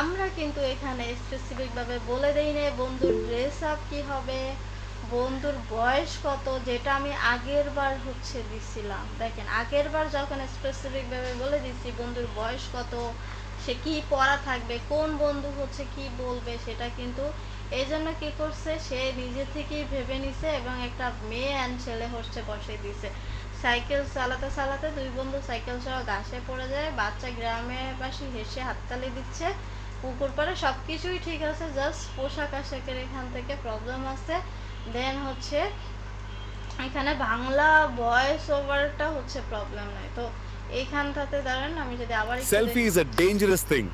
আমরা কিন্তু এখানে স্পেসিফিক ভাবে বলে দেই না বন্ধুর ড্রেস আপ কি হবে, বন্ধুর বয়স কত, যেটা আমি আগের বার হচ্ছে দিছিলাম। দেখেন আগের বার যখন স্পেসিফিক ভাবে বলে দিচ্ছি বন্ধুর বয়স কত, সে কি পড়া থাকবে, কোন বন্ধু হচ্ছে কি বলবে, সেটা কিন্তু এই জন্য কি করছে সে নিজে থেকেই ভেবে নিছে এবং একটা মেয়ে অ্যান্ড ছেলে হচ্ছে বসে দিছে। সাইকেল চালাতে চালাতে দুই বন্ধু সাইকেল সহ ঘাসে পড়ে যায়, বাচ্চা গ্রামের পাশে হেসে হাততালি দিচ্ছে, পুকুর পাড়ে সবকিছুই ঠিক আছে, জাস্ট পোশাক আশাকের এখান থেকে প্রবলেম আছে। দেন হচ্ছে এখানে বাংলা ভয়েস ওভারটা হচ্ছে প্রবলেম নয়। তো এইখানটাতে দাঁড়ান, আমি যদি আবার একটু Selfie is a dangerous thing.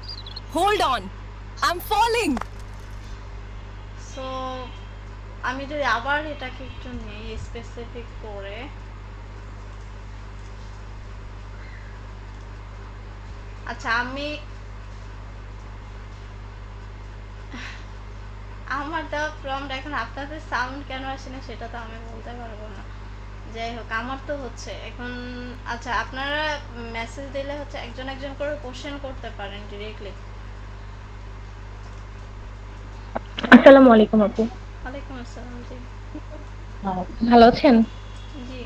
Hold on, I am falling. So আমি যদি আবার এটাকে একটু নেই স্পেসিফিক করে, আচ্ছা আমি আমার দেওয়া প্রম্পট এখন আপনাদের সাউন্ড কেন আসে না সেটা তো আমি বলতে পারবো না। যাই হোক আমার তো হচ্ছে এখন, আচ্ছা আপনারা মেসেজ দিলে হচ্ছে একজন একজন করে কোশ্চেন করতে পারেন ডিরেক্টলি। আসসালামু আলাইকুম আপু। ওয়ালাইকুম আসসালাম। জি ভালো আছেন? জি।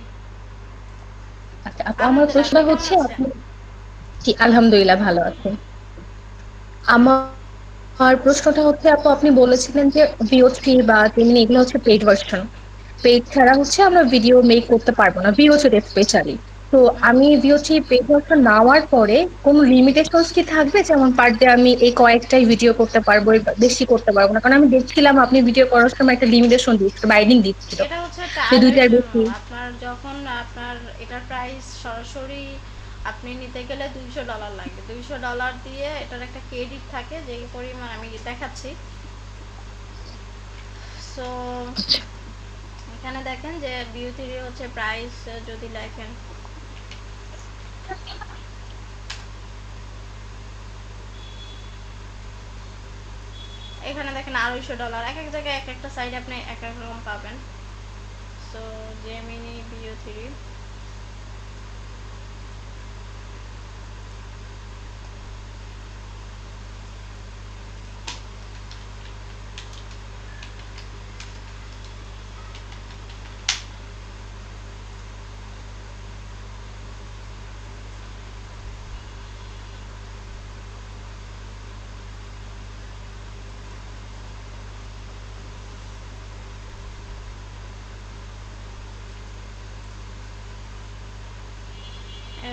আচ্ছা আপু, আমার প্রশ্ন হচ্ছে আপনি, জি আলহামদুলিল্লাহ ভালো আছেন। আমার প্রশ্নটা হচ্ছে আপু, আপনি বলেছিলেন যে ভিও 3 বা জেমিনি এগুলো হচ্ছে পেইড ভার্সন, পেইড ছাড়া হচ্ছে আমরা ভিডিও মেক করতে পারবো না ভিও 3 স্পেশালি। তো আমি ভিও 3 পেইড ভার্সন নেওয়ার পরে কোনো লিমিটেশনস কি থাকবে, যেমন পার ডে আমি এই কয়েকটাই ভিডিও করতে পারবো, এর বেশি করতে পারবো না? কারণ আমি দেখছিলাম আপনি ভিডিও করার সময় একটা লিমিটেশন দিচ্ছিল, বাইন্ডিং দিচ্ছিল এটা হচ্ছে যে ট্রায়ালের 2টার জন্য। বেশি। আপনার যখন আপনার এটার প্রাইস সরাসরি আপনি নিতে গেলে $200 লাগবে। $200 দিয়ে এটার একটা ক্রেডিট থাকে যে পরিমাণ আমি দেখাচ্ছি। সো এখানে দেখেন যে বিউটির হচ্ছে প্রাইস যদি লেখেন, এখানে দেখেন $250, এক এক জায়গায় এক একটা সাইড আপনি এক এক রকম পাবেন। সো জেমিনি বিও3,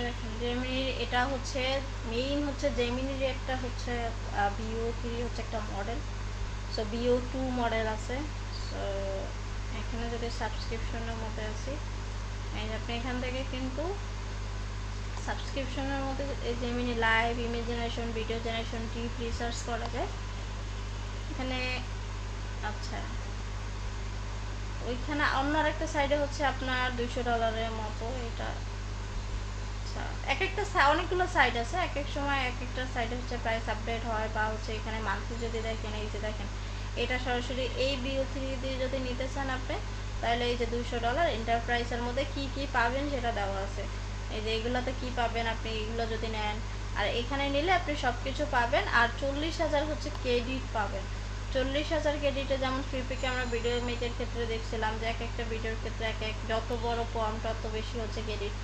দেখেন জেমিনির এটা হচ্ছে মেইন হচ্ছে জেমিনির একটা হচ্ছে বিও3 হচ্ছে একটা মডেল। সো বিও2 মডেল আছে। সো এখানে যদি সাবস্ক্রিপশনের মধ্যে আসি, এই যে আপনি এখান থেকে কিন্তু সাবস্ক্রিপশনের মধ্যে এই Gemini live, image generation, video generation, deep research করা যায় এখানে। আচ্ছা, ওইখানে অন্য আরেকটা সাইডে হচ্ছে আপনার $200 মতো এটা। আচ্ছা, এক একটা অনেকগুলো সাইড আছে, এক এক সময় এক একটা সাইডে হচ্ছে প্রাইস আপডেট হয় বা হচ্ছে এখানে মান্থলি যদি দেখেন, এই যে দেখেন এটা সরাসরি এই বিও3 দিয়ে যদি নিতে চান আপনি, তাহলে এই যে $200 এন্টারপ্রাইজের মধ্যে কি কি পাবেন সেটা দেওয়া আছে। এই যে এগুলোতে কি পাবেন আপনি এগুলো যদি নেন, আর এখানে নিলে আপনি সব কিছু পাবেন, আর 40,000 হচ্ছে ক্রেডিট পাবেন। 40,000 ক্রেডিটে যেমন ফ্রিপিকে আমরা ভিডিও মেকের ক্ষেত্রে দেখছিলাম যে এক একটা ভিডিওর ক্ষেত্রে এক এক যত বড় ফর্ম তত বেশি হচ্ছে ক্রেডিট।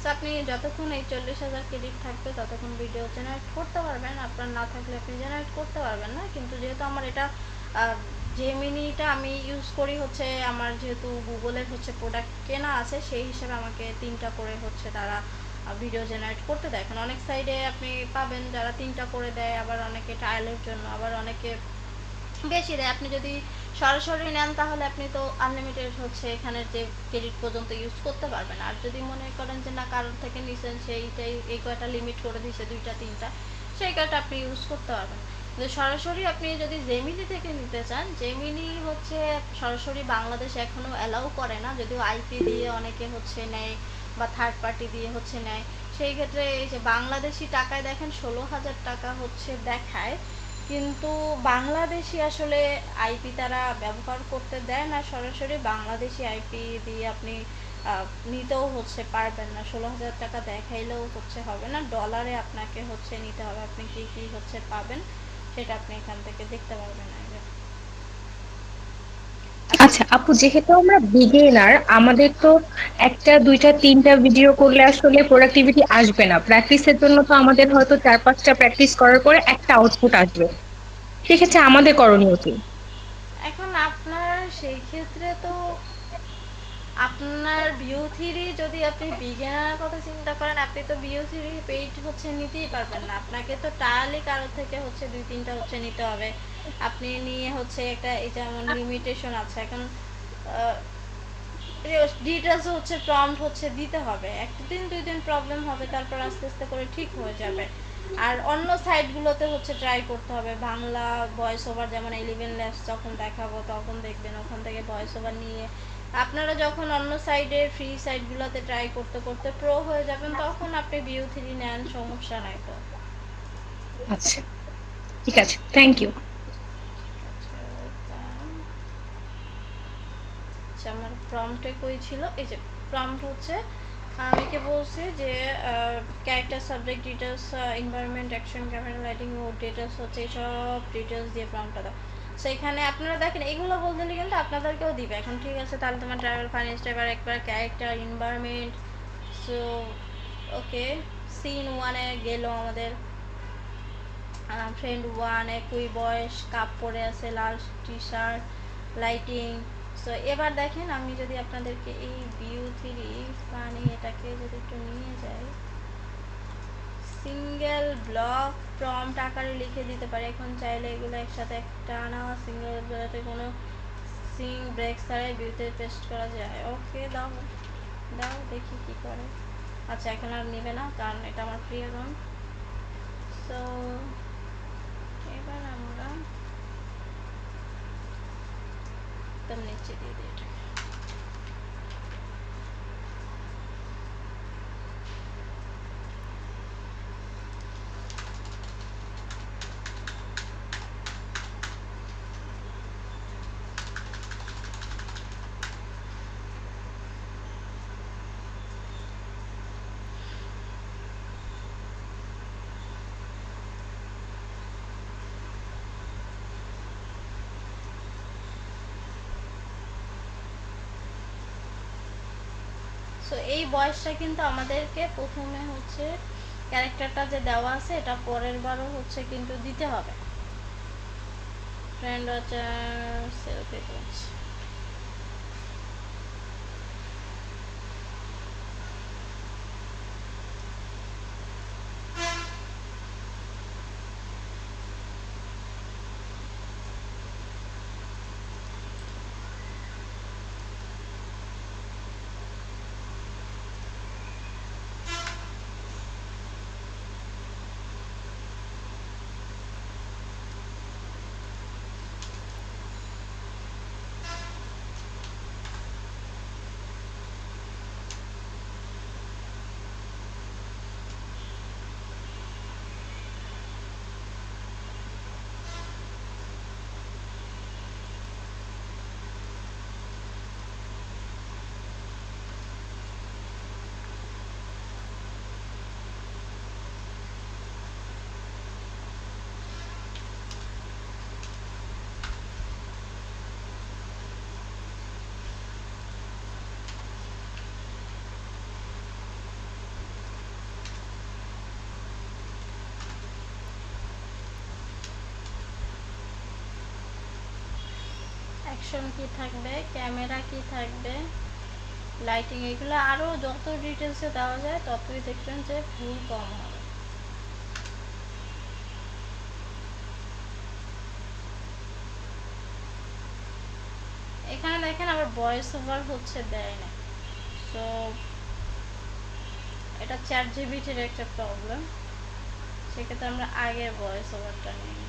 সো আপনি যতক্ষণ এই 40,000 ক্রেডিট থাকবে ততক্ষণ ভিডিও জেনারেট করতে পারবেন, আপনার না থাকলে আপনি জেনারেট করতে পারবেন না। কিন্তু যেহেতু আমার এটা জেমিনিটা আমি ইউজ করি হচ্ছে, আমার যেহেতু গুগলের হচ্ছে প্রোডাক্ট কেনা আছে, সেই হিসেবে আমাকে 3টা করে হচ্ছে তারা ভিডিও জেনারেট করতে দেয়। এখন অনেক সাইডে আপনি পাবেন যারা 3টা করে দেয়, আবার অনেকে ট্রায়ালের জন্য, আবার অনেকে বেশি দেয়। আপনি যদি সরাসরি নেন তাহলে আপনি তো আনলিমিটেড হচ্ছে এখানের যে ক্রেডিট পর্যন্ত ইউজ করতে পারবেন। আর যদি মনে করেন যে না কারোর থেকে নিছেন সেইটাই এই কয়টা লিমিট করে দিয়েছে 2টা 3টা, সেই কয়টা আপনি ইউজ করতে পারবেন। কিন্তু সরাসরি আপনি যদি জেমিনি থেকে নিতে চান, জেমিনি হচ্ছে সরাসরি বাংলাদেশ এখনো অ্যালাউ করে না, যদিও আইপি দিয়ে অনেকে হচ্ছে নেয় বা থার্ড পার্টি দিয়ে হচ্ছে নেয়। সেই ক্ষেত্রে এই যে বাংলাদেশি টাকায় দেখেন 16,000 টাকা হচ্ছে দেখায়, কিন্তু বাংলাদেশি আসলে আইপি তারা ব্যবহার করতে দেয় না। সরাসরি বাংলাদেশি আইপি দিয়ে আপনি নিতেও হচ্ছে পারবেন না, 16,000 টাকা দেখাইলেও হচ্ছে হবে না, ডলারে আপনাকে হচ্ছে নিতে হবে। আপনি কি কি হচ্ছে পাবেন সেটা আপনি এখান থেকে দেখতে পারবেন। আচ্ছা আপু, যেহেতু আমরা বিগিনার, আমাদের তো একটা দুইটা তিনটা ভিডিও করলে আসলে প্রোডাক্টিভিটি আসবে না। প্র্যাকটিসের জন্য তো আমাদের হয়তো 4-5টা প্র্যাকটিস করার পরে একটা আউটপুট আসবে। সেক্ষেত্রে আমাদের করণীয় কি? এখন আপনার সেই ক্ষেত্রে তো আপনার বিও3 যদি আপনি বিগিনার কথা চিন্তা করেন, আপনি তো বিও3 পেইড হচ্ছে নিতেই পারবেন না। আপনাকে তো টায়ালি কারো থেকে হচ্ছে 2-3টা হচ্ছে নিতে হবে। আপনি নিয়ে হচ্ছে একটা এই যেমন লিমিটেশন আছে এখন, ডিটেলস হচ্ছে প্রম্পট হচ্ছে দিতে হবে। একদিন 2 দিন প্রবলেম হবে, তারপর আস্তে আস্তে করে ঠিক হয়ে যাবে। আর অন্য সাইটগুলোতে হচ্ছে ট্রাই করতে হবে বাংলা ভয়েস ওভার, যেমন 11 ল্যাবস যখন দেখাবো তখন দেখবেন ওখান থেকে ভয়েস ওভার নিয়ে আপনারা যখন অন্য সাইডে ফ্রি সাইটগুলোতে ট্রাই করতে করতে প্রো হয়ে যাবেন, তখন আপনি বিও3 নেন, সমস্যা নাই তো। আচ্ছা ঠিক আছে, থ্যাংক ইউ। আচ্ছা, আমার প্রম্পটে কই ছিল, এই যে প্রম্পট হচ্ছে আমি কে বলছি যে character, subject details, environment, action, camera, lighting, mode details হচ্ছে এইসব ডিটেলস দিয়ে প্রম্পটটা দাও। সেখানে আপনারা দেখেন এগুলো বলতে গেলে কিন্তু আপনাদেরকেও দিবে। এখন ঠিক আছে, তাহলে তোমার ট্রাভেল, ফাইন্যান্স, এবার একবার character, environment. So okay, scene 1-এ গেল আমাদের ফ্রেন্ড 1, একই বয়স, কাপ পরে আছে, লাল টি শার্ট, লাইটিং। সো এবার দেখেন আমি যদি আপনাদেরকে এই বিও3 মানে এটাকে যদি একটু নিয়ে যাই, সিঙ্গেল ব্লক প্রম্পট আকারে লিখে দিতে পারি। এখন চাইলে এগুলো একসাথে একটা না সিঙ্গেল ব্লকে কোনো সিং ব্রেক ছাড়াই বিউতে পেস্ট করা যায়। ওকে, দাও দাও দেখি কি করে। আচ্ছা, এখন আর নেবে না কারণ এটা আমার ফ্রি অ্যাকাউন্ট। সো এবার আমরা একদম নিচে দিয়ে দিই এটাকে। সো এই বয়সটা কিন্তু আমাদেরকে প্রথমে হচ্ছে ক্যারেক্টারটা যে দেওয়া আছে এটা পরের বারও হচ্ছে কিন্তু দিতে হবে। Friend watcher selfie post, action কি থাকবে, ক্যামেরা কি থাকবে, লাইটিং, এগুলো আরও যত ডিটেলসে দেওয়া যায় ততই দেখবেন যে ভুল কম হবে। এখানে দেখেন আবার ভয়েস ওভার হচ্ছে দেয় না, তো এটা ChatGPT-র একটা প্রবলেম, সেক্ষেত্রে আমরা আগের ভয়েস ওভারটা নিই।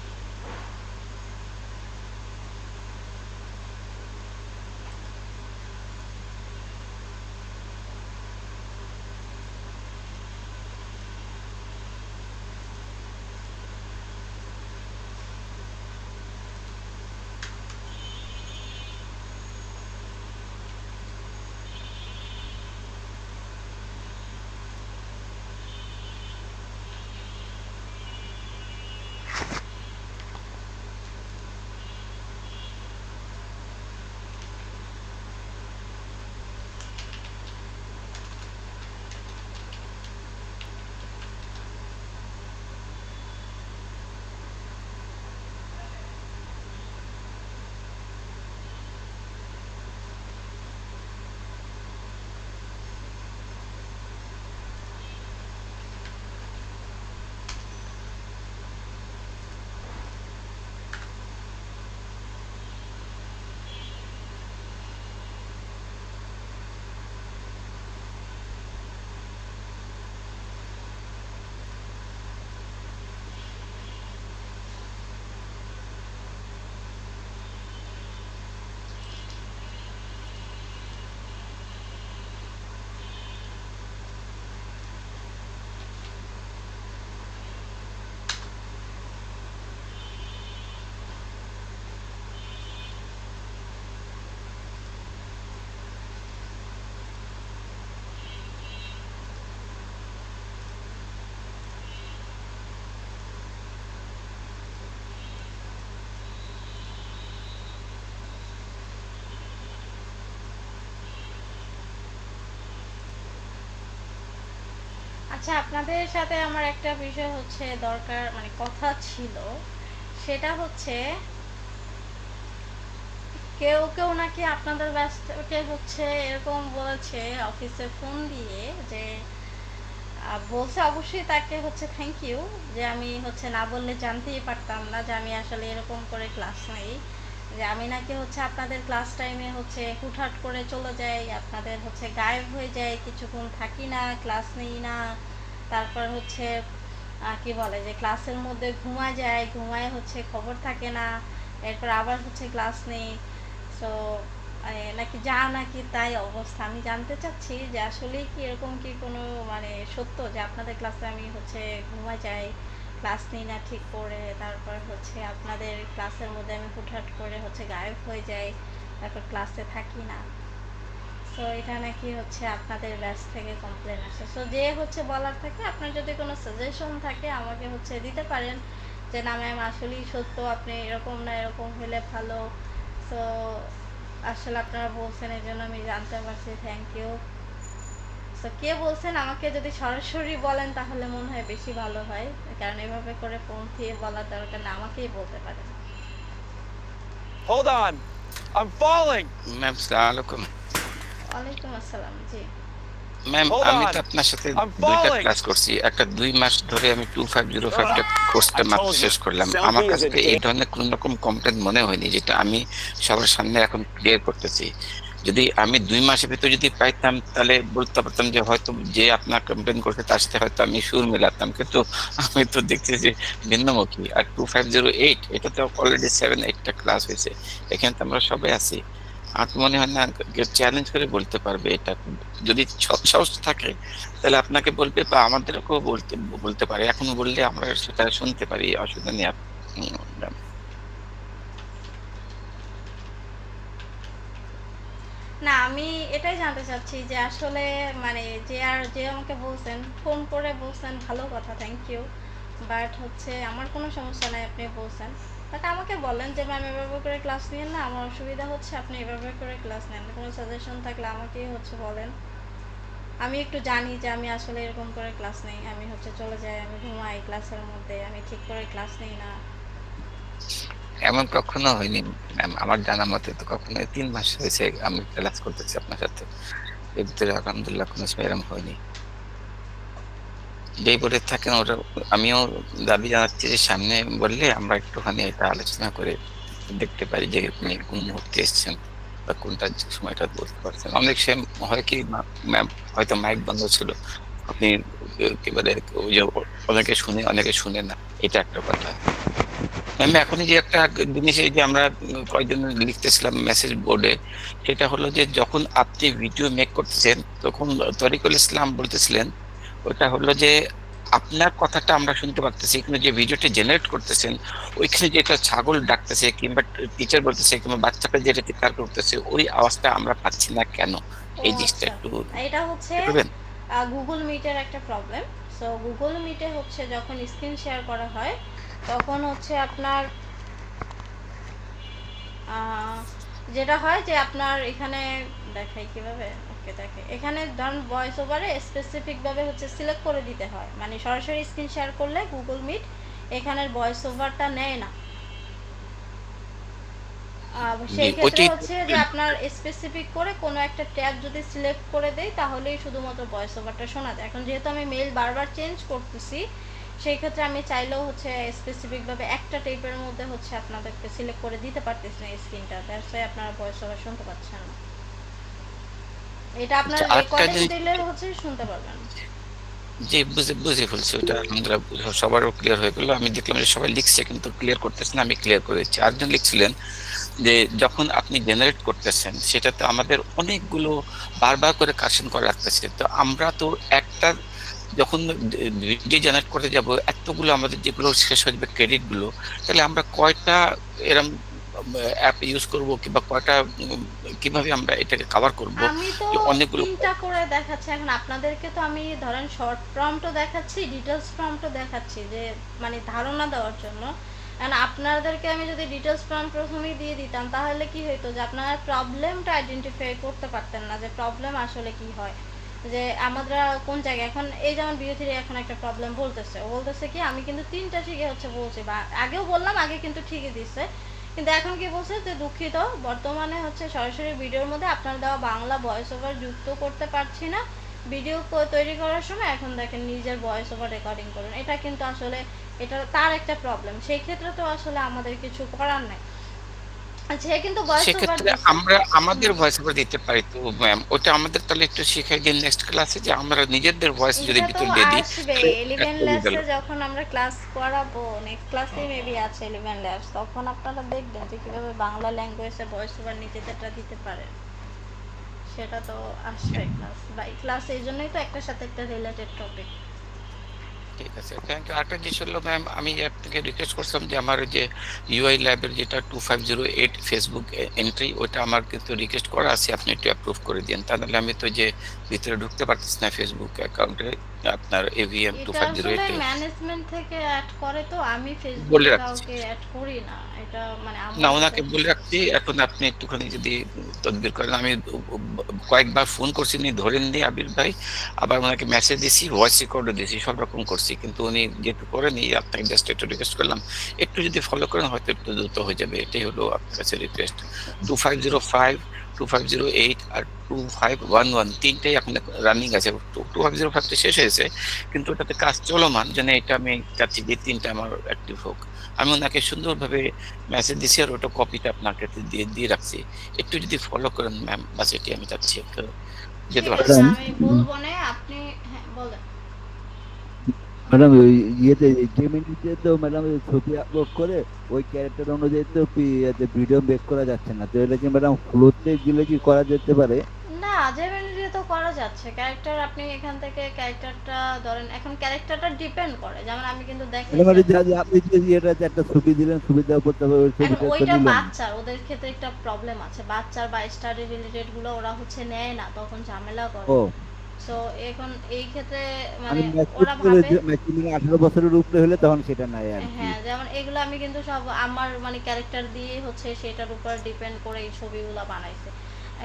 আচ্ছা, আপনাদের সাথে আমার একটা বিষয় হচ্ছে দরকার, মানে কথা ছিল, সেটা হচ্ছে কেউ কেউ নাকি আপনাদের ব্যস্তকে হচ্ছে এরকম বলেছে অফিসে ফোন দিয়ে যে বলছে, অবশ্যই তাকে হচ্ছে থ্যাংক ইউ, যে আমি হচ্ছে না বললে জানতেই পারতাম না যে আমি আসলে এরকম করে ক্লাস নেই, যে আমি নাকি হচ্ছে আপনাদের ক্লাস টাইমে হচ্ছে হুটহাট করে চলে যাই, আপনাদের হচ্ছে গায়েব হয়ে যায়, কিছুক্ষণ থাকি না, ক্লাস নেই না, তারপর হচ্ছে কি বলে যে ক্লাসের মধ্যে ঘুমায় হচ্ছে খবর থাকে না, এরপর আবার হচ্ছে ক্লাস নেই। সো নাকি যা নাকি তাই অবস্থা। আমি জানতে চাচ্ছি যে আসলে কি এরকম কি কোনো মানে সত্য যে আপনাদের ক্লাসে আমি হচ্ছে ঘুমা যাই, ক্লাস নিই না ঠিক করে, তারপর হচ্ছে আপনাদের ক্লাসের মধ্যে আমি হুটহাট করে হচ্ছে গায়েব হয়ে যাই, তারপর ক্লাসে থাকি না। সো এটা নাকি হচ্ছে আপনাদের ব্যাচ থেকে কমপ্লেন আসে। সো যে হচ্ছে বলার থাকে, আপনার যদি কোনো সাজেশন থাকে আমাকে হচ্ছে দিতে পারেন যে না ম্যাম আসলেই সত্য, আপনি এরকম না এরকম হলে ভালো। সো আসলে আপনারা বলছেন, এই জন্য আমি জানতে পারছি, থ্যাংক ইউ। তো কে বলছেন আমাকে যদি সরাসরি বলেন তাহলে মনে হয় বেশি ভালো হয়, কারণ এভাবে করে ফোন দিয়ে বলার দরকার না, আমাকেই বলতে পারেন। Hold on. I'm falling. Ma'am সালাম আলাইকুম। ওয়ালাইকুম আসসালাম। জি ম্যাম Hold আমি on. তো আপনার সাথে I'm 2টা falling. ক্লাস করছি। একটা 2 মাস ধরে আমি 2505 টা কোর্সটা I মাত্র told you, শেষ করলাম। selfie আমার is কাছে a তো এই ধরনের কোন রকম কমপ্লেইন মনে হয়নি, যেটা আমি সবার সামনে এখন ক্লিয়ার করতেছি। যদি আমি 2 মাসের ভিতর যদি পাইতাম তাহলে বলতে পারতাম যে হয়তো যে আপনার কমপ্লেইন করছে তার সাথে হয়তো আমি সুর মেলাতাম, কিন্তু আমি তো দেখছি যে ভিন্নমুখী। আর 2508 এটা তো অলরেডি 7-8 টা ক্লাস হয়েছে, এখানে তো আমরা সবাই আছি। আমার তো মনে হয় না কেউ চ্যালেঞ্জ করে বলতে পারবে এটা। যদি সৎসাহস থাকে তাহলে আপনাকে বলবে বা আমাদেরকেও বলতে বলতে পারে। এখন বললে আমরা সেটা শুনতে পারি, অসুবিধা নেই। ম্যাম। না, আমি এটাই জানতে চাচ্ছি যে আসলে মানে যে আমাকে বলছেন, ফোন করে বলছেন, ভালো কথা, থ্যাংক ইউ। বাট হচ্ছে আমার কোনো সমস্যা নাই, আপনি বলছেন। বাট আমাকে বলেন যে ম্যাম এভাবে করে ক্লাস নিয়েন না, আমার অসুবিধা হচ্ছে, আপনি এভাবে করে ক্লাস নেন। কোনো সাজেশন থাকলে আমাকেই হচ্ছে বলেন। আমি একটু জানি যে আমি আসলে এরকম করে ক্লাস নেই, আমি হচ্ছে চলে যাই, আমি ঘুমাই ক্লাসের মধ্যে, আমি ঠিক করে ক্লাস নেই না। এমন কখনো হয়নি ম্যাম, আমার জানা মতে তো কখনো। 3 মাস হয়েছে আমি ক্লাস করতেছি আপনার সাথে, এর ভিতরে আলহামদুলিল্লাহ কোনো সময় এরকম হয়নি। যেই বলে থাকেন ওটা আমিও দাবি জানাচ্ছি যে সামনে বললে আমরা একটুখানি এটা আলোচনা করে দেখতে পারি যে আপনি কোন মুহূর্তে এসছেন বা কোনটা সময়টা বলতে পারছেন। অনেক সে হয় কি ম্যাম হয়তো মাইক বন্ধ ছিল, আপনি কি বলে ওই যে অনেকে শুনে অনেকে শুনে না, এটা একটা কথা। ম্যাম এখনই যে একটা জিনিস এই যে আমরা কয়েকজন লিখতেছিলাম মেসেজ বোর্ডে, সেটা হলো যে যখন আপনি ভিডিও মেক করতেছেন তখন তরিকুল ইসলাম বলতেছিলেন ওটা হলো যে আপনার কথাটা আমরা শুনতে পারতেছি, কিন্তু যে ভিডিওটা জেনারেট করতেছেন ওইখানে যেটা ছাগল ডাকতেছে কিংবা টিচার বলতেছে কিংবা বাচ্চাটা যেটা চিৎকার করতেছে ওই আওয়াজটা আমরা পাচ্ছি না কেন? ও এই জিনিসটা আচ্ছা, একটু এটা হচ্ছে করবেন। গুগল মিটের একটা প্রবলেম। সো গুগল মিটে হচ্ছে যখন স্ক্রিন শেয়ার করা হয় তখন হচ্ছে আপনার আহ, যেটা হয় যে আপনার এখানে দেখাই কিভাবে, ওকে দেখে এখানে ধরুন ভয়েস ওভারে স্পেসিফিকভাবে হচ্ছে সিলেক্ট করে দিতে হয়, মানে সরাসরি স্ক্রিন শেয়ার করলে গুগল মিট এখানের ভয়েস ওভারটা নেয় না। জি সেই ক্ষেত্রে ওইটাই হচ্ছে যে আপনার স্পেসিফিক করে কোনো একটা ট্যাব যদি সিলেক্ট করে দেই তাহলেই শুধুমাত্র ভয়েস ওভারটা শোনা যায়। এখন যেহেতু আমি মেইল বারবার চেঞ্জ করতেছি, সেই ক্ষেত্রে আমি চাইলেও হচ্ছে স্পেসিফিকভাবে একটা টাইপের মধ্যে হচ্ছে আপনাদেরকে সিলেক্ট করে দিতে পারতেছি না স্ক্রিনটা, দ্যাটস ওয়াই আপনারা ভয়েস ওভার শুনতে পাচ্ছেন না। এটা আপনার আরেকটা রেকর্ডিং জিনিস, দিলে হচ্ছে শুনতে পারবেন। জি বুঝে ফেলছি ওটা আলহামদুলিল্লাহ সবারও ক্লিয়ার হয়ে গেলো। আমি দেখলাম যে সবাই লিখছে কিন্তু ক্লিয়ার করতেছে না, আমি ক্লিয়ার করে দিচ্ছি। আরেকজন লিখছিলেন যে যখন আপনি জেনারেট করতেছেন সেটাতে আমাদের অনেকগুলো বারবার করে কারেকশন করে রাখতেছে, তো আমরা তো একটা যখন ভিডিও জেনারেট করতে যাব এতগুলো আমাদের যেগুলো শেষ হয়ে যাবে ক্রেডিট গুলো, তাহলে আমরা কয়টা এরম অ্যাপ ইউজ করব কিংবা কয়টা কিভাবে আমরা এটাকে কভার করব? আমি তো যে অনেকগুলো 3টা করে দেখাচ্ছি। এখন আপনাদেরকে তো আমি ধরেন শর্ট প্রম্পটও দেখাচ্ছি, ডিটেলস প্রম্পটও দেখাচ্ছি, যে মানে ধারণা দেওয়ার জন্য। এখন আপনাদেরকে আমি যদি ডিটেলস প্রম্পট প্রথমেই দিয়ে দিতাম তাহলে কি হতো যে আপনারা প্রবলেমটা আইডেন্টিফাই করতে পারতেন না, যে প্রবলেম আসলে কি হয়, যে আমরা কোন জায়গায়। এখন এই যেমন বিরোধী এখন একটা প্রবলেম বলতেছে কি আমি কিন্তু 3টা ঠিকই হচ্ছে বলছি, বা আগেও বললাম, আগে কিন্তু ঠিকই দিচ্ছে, কিন্তু এখন কি বলছে যে দুঃখিত বর্তমানে হচ্ছে সরাসরি ভিডিওর মধ্যে আপনার দেওয়া বাংলা ভয়েস ওভার যুক্ত করতে পারছি না, ভিডিও তৈরি করার সময় এখন দেখেন নিজের ভয়েস ওভার রেকর্ডিং করুন। এটা কিন্তু আসলে এটা তার একটা প্রবলেম, সেই ক্ষেত্রে তো আসলে আমাদের কিছু করার নাই। সে কিন্তু ভয়েস ওভার সেক্ষেত্রে দিচ্ছে। আমরা আমাদের ভয়েস ওভার দিতে পারি তো ম্যাম, ওটা আমাদের তাহলে একটু শিখাই দিন নেক্সট ক্লাসে, যে আমরা নিজেদের ভয়েস যদি এটা তো ভিতর দিয়ে দিই আসবে তাহলে 11 একটা ল্যাবসে রেজাল্ট। যখন আমরা ক্লাস করাবো, নেক্সট ক্লাসে মেবি আছে 11 ল্যাবস, তখন আপনারা দেখবেন যে কিভাবে বাংলা ল্যাঙ্গুয়েজে ভয়েস ওভার নিজেদেরটা দিতে পারে। সেটা তো আসবে ক্লাস, বা ক্লাস এই জন্যই তো একটার সাথে একটা রিলেটেড টপিক। ঠিক আছে, থ্যাংক ইউ। আরেকটা জিনিস হলো ম্যাম, আমি আপনাকে রিকোয়েস্ট করছিলাম যে আমার ওই যে ইউআই ল্যাবের যেটা 2508 ফেসবুক এন্ট্রি, ওটা আমার কিন্তু রিকোয়েস্ট করা আছে, আপনি একটু অ্যাপ্রুভ করে দিন। তা নাহলে আমি তো যে ভিতরে ঢুকতে পারতেছি না ফেসবুক অ্যাকাউন্টে আপনার এভিএম এটা আসলে 2508 এ। ম্যানেজমেন্ট থেকে অ্যাড করে, তো আমি বলে ফেসবুকে রাখছি, কাউকে অ্যাড করি না, এটা মানে না আমার ওনাকে উপর। বলে রাখছি, এখন আপনি একটুখানি যদি তদবির করেন। আমি কয়েকবার ফোন করছি, উনি ধরেননি আবির ভাই, আবার ওনাকে মেসেজ দিছি, ভয়েস রেকর্ডও দিছি, সব রকম করছি, কিন্তু উনি যেহেতু করেনি, আপনাকে জাস্ট একটু রিকোয়েস্ট করলাম একটু যদি ফলো করেন হয়তো একটু দ্রুত হয়ে যাবে, এটাই হলো আপনার কাছে রিকোয়েস্ট। 2505, 2508 আর 2511 তিনটাই আপনার রানিং আছে। 2505টা শেষ হয়েছে, কিন্তু ওটাতে কাজ চলমান, যেন এটা আমি চাচ্ছি যে তিনটা আমার অ্যাক্টিভ হোক। আমি ওনাকে সুন্দরভাবে মেসেজ দিছি আর ওটা কপিটা আপনাকে দিয়ে দিয়ে রাখছি, একটু যদি ফলো করেন ম্যাম, বাস এটি আমি চাচ্ছি, একটু যেতে ঠিক আছে, পারতেছি। আমি বলবো না, আপনি হ্যাঁ বলেন। ম্যাডাম ওই ইয়েতে জেমিনিতে তো ম্যাডাম ছবি আপলোড করে ওই ক্যারেক্টার অনুযায়ী তো ভিডিও মেক করা যাচ্ছে না, তো এটা কি ম্যাডাম ফ্লোতে দিলে কি করা যেতে পারে? না, জেমিনি তো করা যাচ্ছে ক্যারেক্টার, আপনি এখান থেকে ক্যারেক্টারটা ধরেন, এখন ক্যারেক্টারটা ডিপেন্ড করে, যেমন আমি কিন্তু মানে দেখাইছি মানে আপনাকে। আপনি যে ইয়েটাতে একটা ছবি দিলেন, ছবি দেওয়ার পর তারপর ওই এখন ছবিটা তো ওইটা নিলেন না। বাচ্চার, ওদের ক্ষেত্রে একটা প্রবলেম আছে, বাচ্চার বা স্টাডি রিলেটেড গুলো ওরা হচ্ছে নেয় না, তখন ঝামেলা করে। ও সো এখন এই ক্ষেত্রে মানে মানে ওরা ভাবে, ম্যাক্সিমাম 18 বছরের উপরে হলে তখন সেটা নাই আর কি। হ্যাঁ যেমন এগুলো আমি কিন্তু সব আমার মানে ক্যারেক্টার দিয়ে হচ্ছে সেটার উপর ডিপেন্ড করে এই ছবিগুলো বানাইছে।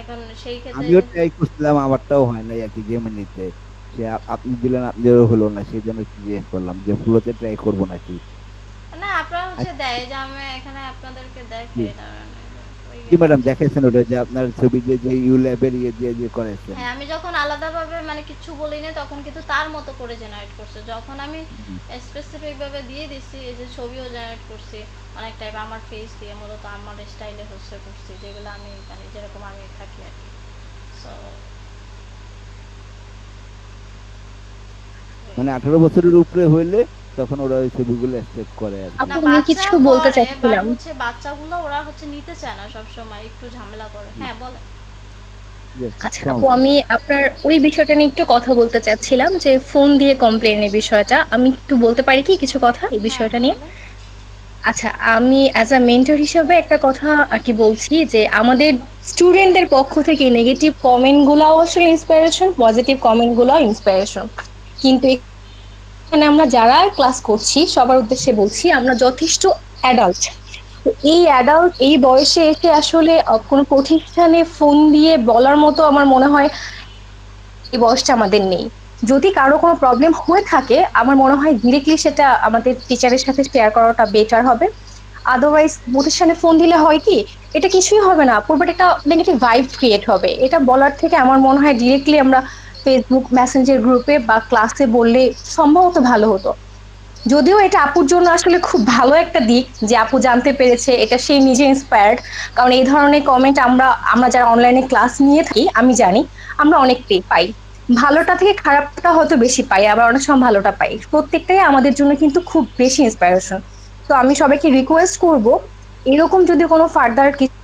এখন সেই ক্ষেত্রে আমিও ট্রাই করছিলাম, আমারটাও হয় নাই আর কি জেমিনিতে। সে আপনি দিলেন, আপনারও হলো না, সেই জন্য জিজ্ঞেস করলাম যে ফ্লোতে ট্রাই করবো নাকি। না আপনারা হচ্ছে আচ্ছা, দেয় যে আমি এখানে আপনাদেরকে দেখে জি দাঁড়ান, ওই জি ম্যাডাম, হচ্ছে। দেখাইছেন ওটা যে আপনার ছবি দিয়ে যে ইউ ল্যাবের ইয়ে দিয়ে যে করেছেন। হ্যাঁ আমি যখন আলাদাভাবে মানে কিছু বলি না তখন কিন্তু তার মতো করে জেনারেট করছে, যখন আমি হুম। স্পেসিফিক ভাবে দিয়ে দিচ্ছি এই যে ছবিও জেনারেট করছি অনেক টাইপ আমার ফেস দিয়ে, মূলত আমার স্টাইলে হচ্ছে করছি, যেগুলো আমি মানে যেরকম আমি থাকি আর কি। সো মানে 18 বছরের উপরে হইলে তখন ওরা ওই ছবিগুলো অ্যাকসেপ্ট করে আর কি। না আপু আমি বাচ্চা কিছু বলতে করে, বাট চাচ্ছিলাম। হচ্ছে বাচ্চাগুলো ওরা হচ্ছে নিতে চায় না, সব সময় একটু ঝামেলা করে। জি, হ্যাঁ বলে। জি, আচ্ছা আসসালামু আপু, আলাইকুম। আমি আপনার ওই বিষয়টা নিয়ে একটু কথা বলতে চাচ্ছিলাম, যে ফোন দিয়ে কমপ্লেনের বিষয়টা আমি একটু বলতে পারি কি কিছু কথা এই হ্যাঁ বিষয়টা হ্যাঁ নিয়ে? বলে। আচ্ছা, আমি অ্যাজ আ মেন্টর হিসেবে একটা কথা আর কি বলছি, যে আমাদের স্টুডেন্টদের পক্ষ থেকে নেগেটিভ কমেন্ট গুলাও আসলে ইন্সপিরেশন, পজিটিভ কমেন্ট গুলাও ইন্সপিরেশন। কিন্তু এখানে আমরা যারা ক্লাস করছি সবার উদ্দেশ্যে বলছি, আমরা যথেষ্ট অ্যাডাল্ট। তো এই অ্যাডাল্ট এই বয়সে এসে আসলে কোনো প্রতিষ্ঠানে ফোন দিয়ে বলার মতো আমার মনে হয় এই বয়সটা আমাদের নেই। যদি কারো কোনো প্রবলেম হয়ে থাকে আমার মনে হয় ডিরেক্টলি সেটা আমাদের টিচারের সাথে শেয়ার করাটা বেটার হবে। আদারওয়াইজ প্রতিষ্ঠানে ফোন দিলে হয় কি, এটা কিছুই হবে না পুরো একটা নেগেটিভ ভাইব ক্রিয়েট হবে। এটা বলার থেকে আমার মনে হয় ডিরেক্টলি আমরা ফেসবুক মেসেঞ্জার গ্রুপে বা ক্লাসে বললে সম্ভবত ভালো হতো। যদিও এটা আপুর জন্য আসলে খুব ভালো একটা দিক যে আপু জানতে পেরেছে, এটা সেই নিজে ইন্সপায়ার্ড। কারণ এই ধরনের কমেন্ট আমরা আমরা যারা অনলাইনে ক্লাস নিয়ে থাকি আমি জানি আমরা অনেকটাই পাই। ভালোটা থেকে খারাপটা হয়তো বেশি পাই, আবার অনেক সময় ভালোটা পাই, প্রত্যেকটাই আমাদের জন্য কিন্তু খুব বেশি ইন্সপায়ারেশন। তো আমি সবাইকে রিকোয়েস্ট করব, এরকম যদি কোনো ফার্দার কিছু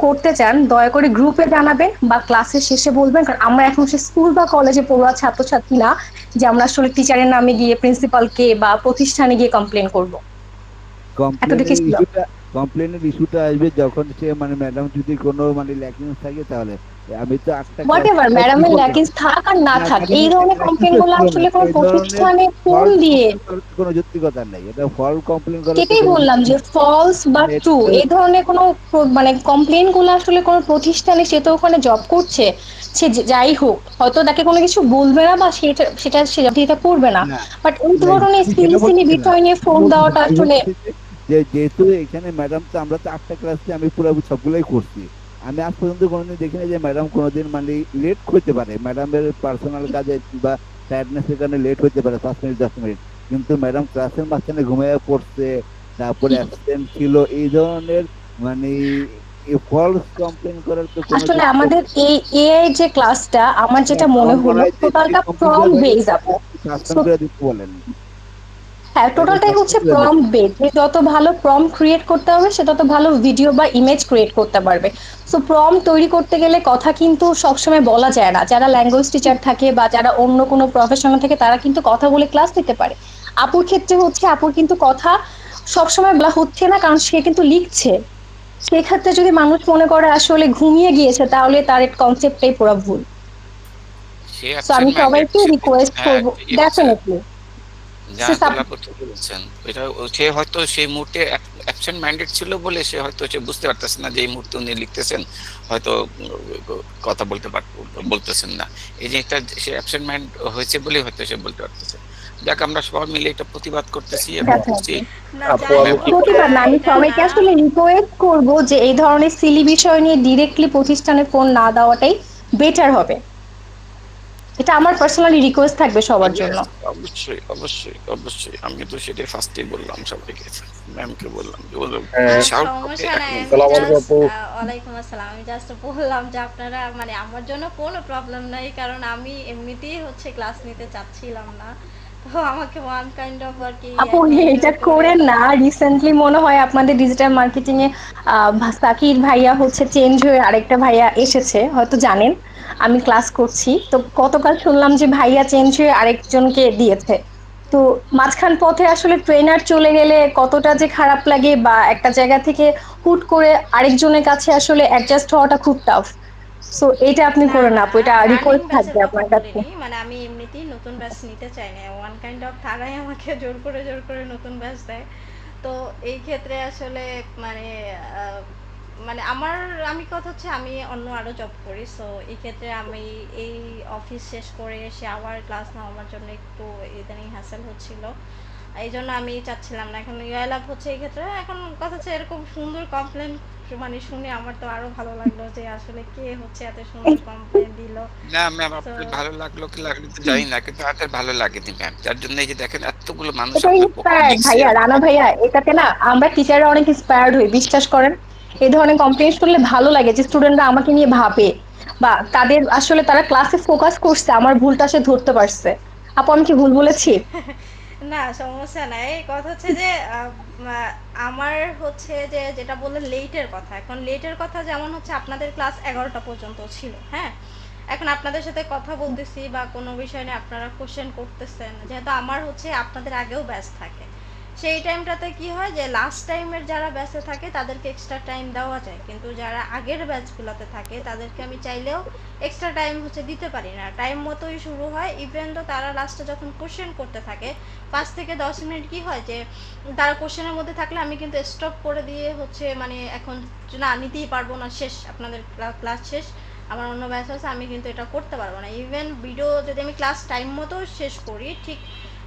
করতে চান দয়া করে গ্রুপে জানাবেন বা ক্লাসের শেষে বলবেন, কারণ আমরা এখন সে স্কুল বা কলেজে পড়ুয়া ছাত্রছাত্রী না যে আমরা আসলে টিচারের নামে গিয়ে প্রিন্সিপালকে বা প্রতিষ্ঠানে গিয়ে কমপ্লেন করব। এতটুকু কমপ্লেনের ছিল। ইস্যুটা কমপ্লেনের ইস্যুটা আসবে যখন সে মানে ম্যাডাম যদি কোনো মানে ল্যাকিংস থাকে তাহলে। আমি তো 8টা হোয়াট ক্লাস এভার কি ম্যাডামের করলাম? ল্যাকিংস থাক আর না না থাক, এই ম্যাডামের ধরনের কমপ্লেন ল্যাকিংস গুলো ছিল না, আসলে কোনো এই ধরনের প্রতিষ্ঠানে ফোন ফলস দিয়ে, কমপ্লেন করার তো কোনো যৌক্তিকতা নেই, এটা ফলস কমপ্লেন করার তো সেটাই কোনো বললাম যে যৌক্তিকতা ফলস বা মানে এটা ট্রু তো এই ধরনের কোনো মানে কমপ্লেন গুলো আসলে কোনো প্রতিষ্ঠানে, সে তো ওখানে জব করছে, সে যাই হোক হয়তো তাকে কোনো কিছু বলবে না বা সেটা সেটা সে এটা করবে না, না বাট এই না, ধরনের আমি সিলি সেটা সিলি বলতেছি না, বিষয় নিয়ে ফোন দেওয়াটা আমি আসলে। বলতেছি যে যেহেতু এখানে ম্যাডাম তো আমরা তো 8টা ক্লাসে আমি পুরো সবগুলোই করছি, আমি আজ পর্যন্ত কোনোদিন দেখিনি যে ম্যাডাম কোনোদিন মানে লেট করতে পারে, ম্যাডামের পার্সোনাল কাজে বা টায়ার্ডনেসের কারণে লেট হতে পারে 5 মিনিট 10 মিনিট, কিন্তু ম্যাডাম ক্লাসের মাঝখানে ঘুমিয়ে পড়ছে, তারপরে অ্যাবসেন্ট ছিল, এই ধরনের মানে ফলস কমপ্লেন করার তো কোনো আসলে যৌক্তিকতা আমাদের এই এআই যে ক্লাসটা আমার যেটা মনে আমার মনে হলো হয় যে টোটালটা কম্পিউটার প্রম্পট ভাইরাস বেস আপু। সাসপেন্ড করে দিতে বলেন। হ্যাঁ, এখন টোটালটাই হচ্ছে সবকিছু জানি। Prompt base. যে যত ভালো প্রম্পট ক্রিয়েট করতে হবে সে তত ভালো ভিডিও বা ইমেজ ক্রিয়েট করতে পারবে। সো প্রম্পট তৈরি করতে গেলে কথা কিন্তু সবসময় বলা যায় না। যারা ল্যাঙ্গুয়েজ টিচার থাকে বা যারা অন্য কোনো প্রফেশনাল থাকে তারা কিন্তু কথা বলে ক্লাস নিতে পারে। আপুর ক্ষেত্রে হচ্ছে আপুর কিন্তু কথা সবসময় বলা হচ্ছে না, কারণ সে কিন্তু লিখছে। সেক্ষেত্রে যদি মানুষ মনে করে আসলে ঘুমিয়ে গিয়েছে তাহলে তার কনসেপ্টটাই পুরো ভুল। সে সো আমি অ্যাবসেন্ট মাইন্ডেড সবাইকে রিকোয়েস্ট হ্যাঁ করবো, ঠিকই বলছেন। ডেফিনেটলি যা গোলাপ ঠিক বলছেন, এটা সে হয়তো সেই মুহূর্তে অ্যাবসেন্ট মাইন্ডেড ছিল বলে সে হয়তো সে বুঝতে পারতেছে না যে এই মুহূর্তে উনি লিখতেছেন, হয়তো কথা বলতেছেন না। এই জিনিসটা সে অ্যাবসেন্ট মাইন্ড হয়েছে বলে হয়তো সে বলতে পারতেছে। যাক, আমরা সবাই মিলে এটা প্রতিবাদ করতেছি এবং করছি। না আপু যাই আমি হোক, কি প্রতিবাদ না, আমি এটা সবাইকে না। আসলে রিকোয়েস্ট করব যে এই ধরনের সিলি বিষয় নিয়ে ডিরেক্টলি প্রতিষ্ঠানে ফোন না দেওয়াটাই বেটার হবে। এটা আমার পার্সোনালি রিকোয়েস্ট থাকবে সবার জন্য। Yes, অবশ্যই অবশ্যই অবশ্যই, আমি তো সেটাই ফার্স্টেই বললাম সবাইকে, ম্যামকে বললাম যে ওদের শাউট করতে সমস্যা নাই, আমি সালাম আলাইকুম জাস্ট আপু। ওয়ালাইকুম আসসালাম, আমি জাস্ট বললাম যে আপনারা মানে আমার জন্য কোনো প্রবলেম নাই, কারণ আমি এমনিতেই হচ্ছে ক্লাস নিতে চাচ্ছিলাম না, তো আমাকে ওয়ান কাইন্ড অফ আর কি আপু একদম এটা জোর করে। করেন না। রিসেন্টলি মনে হয় আপনাদের ডিজিটাল মার্কেটিং এ সাকির ভাইয়া হচ্ছে চেঞ্জ হয়ে আরেকটা ভাইয়া এসেছে, হয়তো জানেন। আমি ক্লাস করছি তো গতকাল শুনলাম যে ভাইয়া চেঞ্জ হয়ে আরেকজনকে দিয়েছে। তো মাঝখান পথে আসলে ট্রেনার চলে গেলে কতটা যে খারাপ লাগে, বা একটা জায়গা থেকে হুট করে আরেকজনের কাছে আসলে অ্যাডজাস্ট হওয়াটা খুব টাফ। সো এটা আপনি না করেন না না, আপু, এটা রানিং রিকোয়েস্ট ব্যাচের থাকবে কথা আপনার কাছে। বলিনি, মানে আমি এমনিতেই নতুন ব্যাচ নিতে চাই না, ওয়ান কাইন্ড অফ তারাই আমাকে জোর করে নতুন ব্যাচ দেয়। তো এই ক্ষেত্রে আসলে মানে মানে আমি কথা হচ্ছে আমি অন্য আরো জব করি, সো এই ক্ষেত্রে আমি এই অফিস শেষ করে এসে আবার ক্লাস নেওয়া আমার জন্য একটু ইদানিং হ্যাসেল হচ্ছিল। এই জন্য আমি চাচ্ছিলাম না, এখন ইয়ে লাভ হচ্ছে এই ক্ষেত্রে। এখন কথা হচ্ছে এরকম সুন্দর কমপ্লেন মানে শুনে আমার তো আরো ভালো লাগলো যে আসলে কে হচ্ছে এত সুন্দর কমপ্লেন দিল। না ম্যাম, তো আপনার ভালো লাগলো কি লাগলো তো জানি না, কিন্তু আমাদের ভালো লাগেনি ম্যাম। তার জন্য এই যে দেখেন এতগুলো মানুষ এটা আপনার পক্ষে ইন্সপায়ার্ড লিখছে। ভাইয়া, রানা ভাইয়া, এটাতে না আমরা টিচাররা অনেক ইন্সপায়ার্ড হই, বিশ্বাস করেন। এই ধরনের কমপ্লেন শুনলে ভালো লাগে যে স্টুডেন্টরা আমাকে নিয়ে ভাবে, বা তাদের আসলে তারা ক্লাসে ফোকাস করছে, আমার ভুলটা সে ধরতে পারছে। আপু আমি কি ভুল বলেছি? না সমস্যা নাই, কথা হচ্ছে যে আমার হচ্ছে যে যেটা বললেন লেটের কথা, এখন লেটের কথা যেমন হচ্ছে আপনাদের ক্লাস 11টা পর্যন্ত ছিল, হ্যাঁ। এখন আপনাদের সাথে কথা বলতেছি বা কোনো বিষয় নিয়ে আপনারা কোশ্চেন করতেছেন, যেহেতু আমার হচ্ছে আপনাদের আগেও ব্যাচ থাকে, সেই টাইমটাতে কি হয় যে লাস্ট টাইমের যারা ব্যাচে থাকে তাদেরকে এক্সট্রা টাইম দেওয়া যায়, কিন্তু যারা আগের ব্যাচগুলোতে থাকে তাদেরকে আমি চাইলেও এক্সট্রা টাইম হচ্ছে দিতে পারি না, টাইম মতোই শুরু হয়। ইভেন তো তারা লাস্টে যখন কোশ্চেন করতে থাকে 5 থেকে 10 মিনিট কি হয় যে তারা কোশ্চেনের মধ্যে থাকলে আমি কিন্তু স্টপ করে দিয়ে হচ্ছে মানে এখন না নিতেই পারবো না, শেষ আপনাদের ক্লাস শেষ, আমার অন্য ব্যাচ আছে, আমি কিন্তু এটা করতে পারবো না। ইভেন ভিডিও যদি আমি ক্লাস টাইম মতো শেষ করি, ঠিক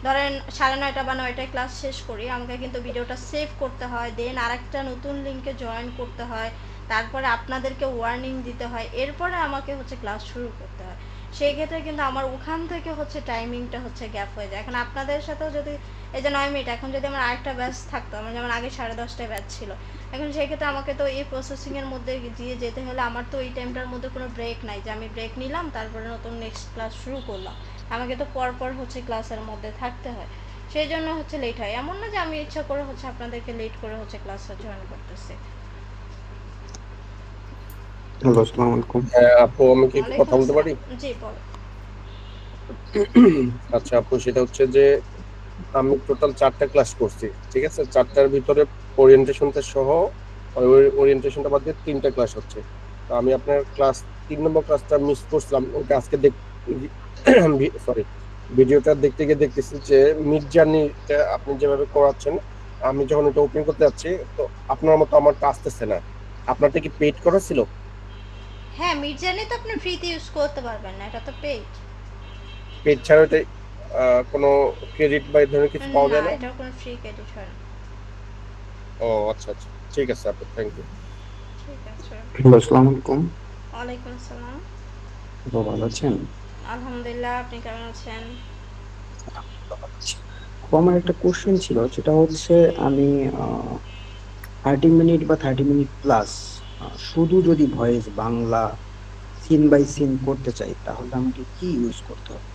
ধরেন 9:30 বা 9টায় ক্লাস শেষ করি, আমাকে কিন্তু ভিডিওটা সেভ করতে হয়, দেন আরেকটা নতুন লিঙ্কে জয়েন করতে হয়, তারপরে আপনাদেরকে ওয়ার্নিং দিতে হয়, এরপরে আমাকে হচ্ছে ক্লাস শুরু করতে হয়। সেই ক্ষেত্রে কিন্তু আমার ওখান থেকে হচ্ছে টাইমিংটা হচ্ছে গ্যাপ হয়ে যায়। এখন আপনাদের সাথেও যদি এই যে 9 মিনিট, এখন যদি আমার আরেকটা ব্যাচ থাকতো, আমার যেমন আগে 10:30টায় ব্যাচ ছিল, এখন সেই ক্ষেত্রে আমাকে তো এই প্রসেসিংয়ের মধ্যে দিয়ে যেতে হলে আমার তো এই টাইমটার মধ্যে কোনো ব্রেক নাই যে আমি ব্রেক নিলাম তারপরে নতুন নেক্সট ক্লাস শুরু করলাম, আমাকে তো পরপর হচ্ছে ক্লাসের মধ্যে থাকতে হয়, সেই জন্য হচ্ছে লেট হয়। এমন না যে আমি ইচ্ছা করে হচ্ছে আপনাদেরকে লেট করে হচ্ছে ক্লাসটা জয়েন করতেছি। হ্যালো, আসসালামু আলাইকুম। হ্যাঁ আপু, আমি কি একটু কথা ওয়ালাইকুম বলতে পারি? আসসালাম, জি বলো। আচ্ছা আপু, সেটা হচ্ছে যে আমি টোটাল 4টা ক্লাস করছি, ঠিক আছে? 4টার ভিতরে ওরিয়েন্টেশনটা সহ, ওরিয়েন্টেশনটা বাদ দিয়ে 3টা ক্লাস হচ্ছে। তো আমি আপনার ক্লাস 3 নম্বর ক্লাসটা মিস করছিলাম, ওটা আজকে সরি, ভিডিওটা দেখতে গিয়ে দেখতেছি যে মিড জার্নিটা আপনি যেভাবে করাচ্ছেন, আমি যখন এটা ওপেন করতে যাচ্ছি তো আপনার মতো আমারটা আসতেছে না। আপনারটা কি পেইড করা ছিল? হ্যাঁ, মিড জার্নি তো আপনি ফ্রিতে ইউজ করতে পারবেন না, এটা তো পেইড। পেইড ছাড়া এটা কোনো ক্রেডিট বা এই ধরনের কিছু পাওয়া না, যায় না? এটার কোনো ফ্রি ক্রেডিট হয় না। ও আচ্ছা আচ্ছা, ঠিক আছে আপু, থ্যাংক ইউ। ঠিক আছে। হ্যালো, আসসালামু আলাইকুম। ওয়ালাইকুম আসসালাম। আপু ভালো আছেন? আলহামদুলিল্লাহ, আপনি কেমন আছেন? ভালো আছি। আপু আমার একটা কোশ্চেন ছিল, যেটা হচ্ছে আমি 30 মিনিট বা 30 মিনিট প্লাস শুধু যদি voice Bangla scene by scene করতে চাই, তাহলে আমাকে কি ইউজ করতে হবে?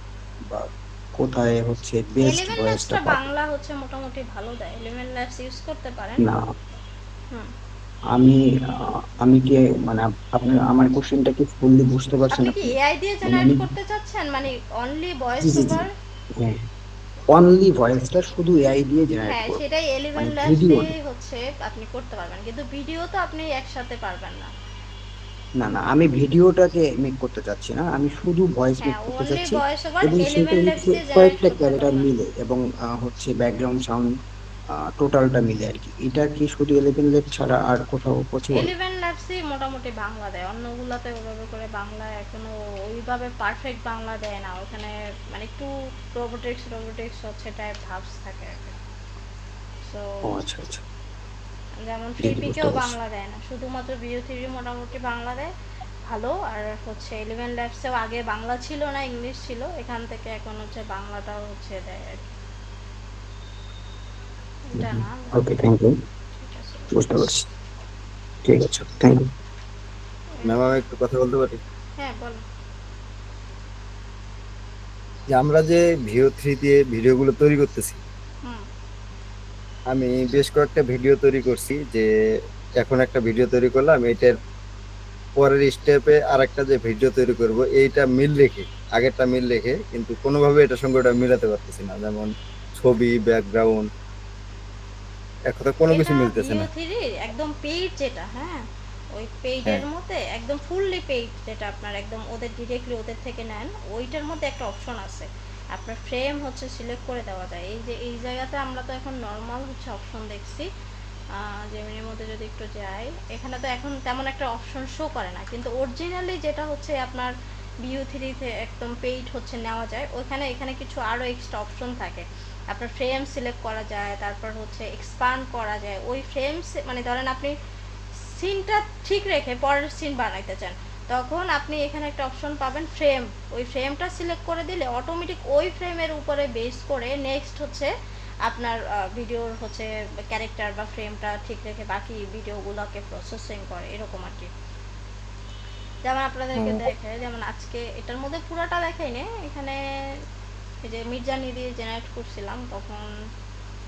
বা কোথায় হচ্ছে বেস্ট 11 ভয়েসটা ল্যাবসটা পাবো? বাংলা হচ্ছে মোটামুটি ভালো দেয়, 11 ল্যাবস ইউজ করতে পারেন। না, হুম। আমি আমি কি মানে আপনি আমার কোশ্চেনটা কি ফুললি বুঝতে পারছেন আপনি কি আপনি? এআই দিয়ে মানে জেনারেট আমি করতে চাচ্ছেন, মানে অনলি ভয়েস জি জি জি ওভার? হ্যাঁ, অনলি ভয়েসটা শুধু এআই দিয়ে জেনারেট হ্যাঁ, করব, সেটাই মানে 11 ল্যাবস ভিডিও না। দিয়ে হচ্ছে আপনি করতে পারবেন, কিন্তু ভিডিও তো আপনি একসাথে পারবেন না। না না, আমি ভিডিওটাকে মেক করতে চাচ্ছি না, আমি শুধু ভয়েস মেক হ্যাঁ, করতে অনলি চাচ্ছি। ভয়েস ওভার এবং সেটা 11 ল্যাবস হচ্ছে দিয়ে জেনারেট কয়েকটা করতে ক্যারেক্টার পারবেন। মিলে এবং হচ্ছে ব্যাকগ্রাউন্ড সাউন্ড টোটালটা মিলে আর কি। এটা কি শুধু 11 লেপ ছাড়া আর কোথাও পসিবল? 11 ল্যাবসই মোটামুটি বাংলা দেয়, অন্যগুলোতে ওইভাবে করে বাংলা এখনো ওইভাবে পারফেক্ট বাংলা দেয় না, ওখানে মানে একটু রোবোটিক্স হচ্ছে টাইপ ভাবস থাকে আর কি। সো ও আচ্ছা আচ্ছা, যেমন জি জি বুঝতে ফ্লিপিকেও পারছি। বাংলা দেয় না, শুধুমাত্র ভিও থ্রি মোটামুটি বাংলা দেয় ভালো। আর হচ্ছে 11 ল্যাবসেও আগে বাংলা ছিল না, ইংলিশ ছিল, এখান থেকে এখন হচ্ছে বাংলাটাও হচ্ছে দেয় আর কি। এটা না, ওকে, থ্যাংক ইউ, ঠিক আছে। বুঝতে পারছি। ঠিক আছে, থ্যাংক ইউ। ম্যাম আমি একটু কথা বলতে পারি? হ্যাঁ, বলো। যে আমরা যে ভিও থ্রি দিয়ে ভিডিওগুলো তৈরি করতেছি, হুম। আমি বেশ কয়েকটা ভিডিও তৈরি করছি, যে এখন একটা ভিডিও তৈরি করলাম, এটার পরের স্টেপে আর একটা যে ভিডিও তৈরি করব এইটা মিল রেখে, আগেরটা মিল রেখে, কিন্তু কোনোভাবে এটার সঙ্গে ওটা মিলাতে পারতেছি না, যেমন ছবি, ব্যাকগ্রাউন্ড, এক কথা কোনো কিছু এটা মিলতেছে ভিও না। থ্রির একদম পেইড যেটা, হ্যাঁ, ওই হ্যাঁ, পেইডের মধ্যে একদম ফুললি পেইড যেটা আপনার একদম ওদের ডিরেক্টলি ওদের থেকে নেন, ওইটার মধ্যে একটা অপশন আছে, আপনার ফ্রেম হচ্ছে সিলেক্ট করে দেওয়া যায়। এই যে এই জায়গাতে আমরা তো এখন নর্মাল হচ্ছে অপশন দেখছি, জেমিনির মধ্যে যদি একটু যাই, এখানে তো এখন তেমন একটা অপশন শো করে না, কিন্তু অরিজিনালি যেটা হচ্ছে আপনার ভিও থ্রিতে একদম পেইড হচ্ছে নেওয়া যায়, ওইখানে এখানে কিছু আরও এক্সট্রা অপশন থাকে। আপনার ফ্রেম সিলেক্ট করা যায়, তারপর হচ্ছে এক্সপান্ড করা যায় ওই ফ্রেম, মানে ধরেন আপনি সিনটা ঠিক রেখে পরের সিন বানাইতে চান, তখন আপনি এখানে একটা অপশন পাবেন ফ্রেম, ওই ফ্রেমটা সিলেক্ট করে দিলে অটোমেটিক ওই ফ্রেমের উপরে বেস করে নেক্সট হচ্ছে আপনার ভিডিওর হচ্ছে ক্যারেক্টার বা ফ্রেমটা ঠিক রেখে বাকি ভিডিওগুলোকে প্রসেসিং করে, এরকম আর কি। যেমন আপনাদেরকে দেখে, যেমন আজকে এটার মধ্যে পুরোটা দেখাই নে, এখানে এই যে মির্জানি দিয়ে জেনারেট করছিলাম তখন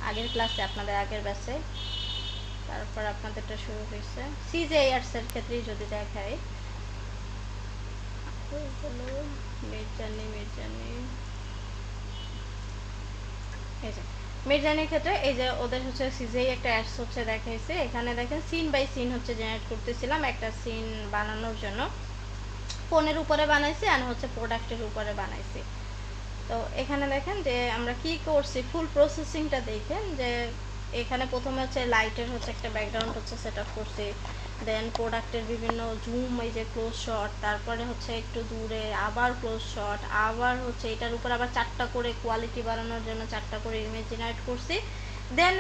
আগের ক্লাসে আপনাদের আগের ব্যাচে, তারপর আপনাদেরটা শুরু হয়েছে সিজেআরস এর ক্ষেত্রে যদি দেখাই, মির্জানি এই যে মির্জানির ক্ষেত্রে এই যে ওদের হচ্ছে সিজেই একটা অ্যাডস হচ্ছে দেখাইছে, এখানে দেখেন সিন বাই সিন হচ্ছে জেনারেট করতেছিলাম একটা সিন বানানোর জন্য, ফোনের উপরে বানাইছি আর হচ্ছে প্রোডাক্টের উপরে বানাইছি। তো এখানে দেখেন যে আমরা কি করছি, ফুল প্রসেসিংটা দেখেন যে এখানে প্রথমে হচ্ছে লাইটের হচ্ছে একটা ব্যাকগ্রাউন্ড হচ্ছে সেট আপ করছি, দেন প্রোডাক্টের বিভিন্ন জুম, এই যে ক্লোজ শট, তারপরে হচ্ছে একটু দূরে আবার ক্লোজ শট, আবার হচ্ছে এটার উপর আবার 4টা করে কোয়ালিটি বাড়ানোর জন্য 4টা করে ইমেজ জেনারেট করছি, দেন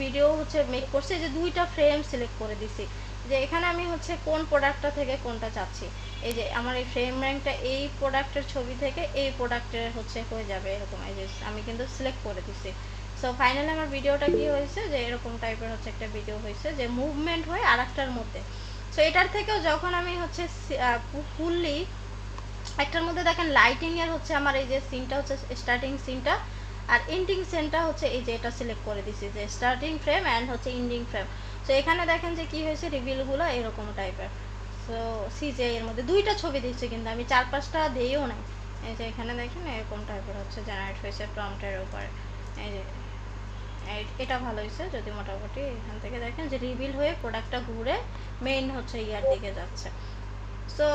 ভিডিও হচ্ছে মেক করছি, যে 2টা ফ্রেম সিলেক্ট করে দিছি, যে এখানে আমি হচ্ছে কোন প্রোডাক্টটা থেকে কোনটা চাচ্ছি, এই যে আমার এই ফ্রেম র্যাঙ্কটা এই প্রোডাক্টের ছবি থেকে এই প্রোডাক্টের হচ্ছে হয়ে যাবে এরকম, এই যে আমি কিন্তু সিলেক্ট করে দিছি। সো ফাইনালি আমার ভিডিওটা কি হয়েছে, যে এরকম টাইপের হচ্ছে একটা ভিডিও হয়েছে, যে মুভমেন্ট হয় আরেকটার মধ্যে। সো এটার থেকেও যখন আমি হচ্ছে ফুললি একটার মধ্যে দেখেন লাইটিং এর হচ্ছে আমার এই যে সিনটা হচ্ছে স্টার্টিং সিনটা আর এন্ডিং সিনটা হচ্ছে এই যে এটা সিলেক্ট করে দিছি, যে স্টার্টিং ফ্রেম অ্যান্ড হচ্ছে এন্ডিং ফ্রেম। তো এখানে দেখেন যে কি হয়েছে, রিভিলগুলো এরকম টাইপের। সো সিজে এর মধ্যে 2টা ছবি দিচ্ছি, কিন্তু আমি 4-5টা দিইও নাই, এই যে এখানে দেখেন এরকম টাইপের হচ্ছে জেনারেট হয়েছে প্রম্পটের উপরে। এই যে এটা ভালো হয়েছে, যদি মোটামুটি এখান থেকে দেখেন যে রিভিল হয়ে প্রোডাক্টটা ঘুরে মেইন হচ্ছে ইয়ার দিকে যাচ্ছে। সো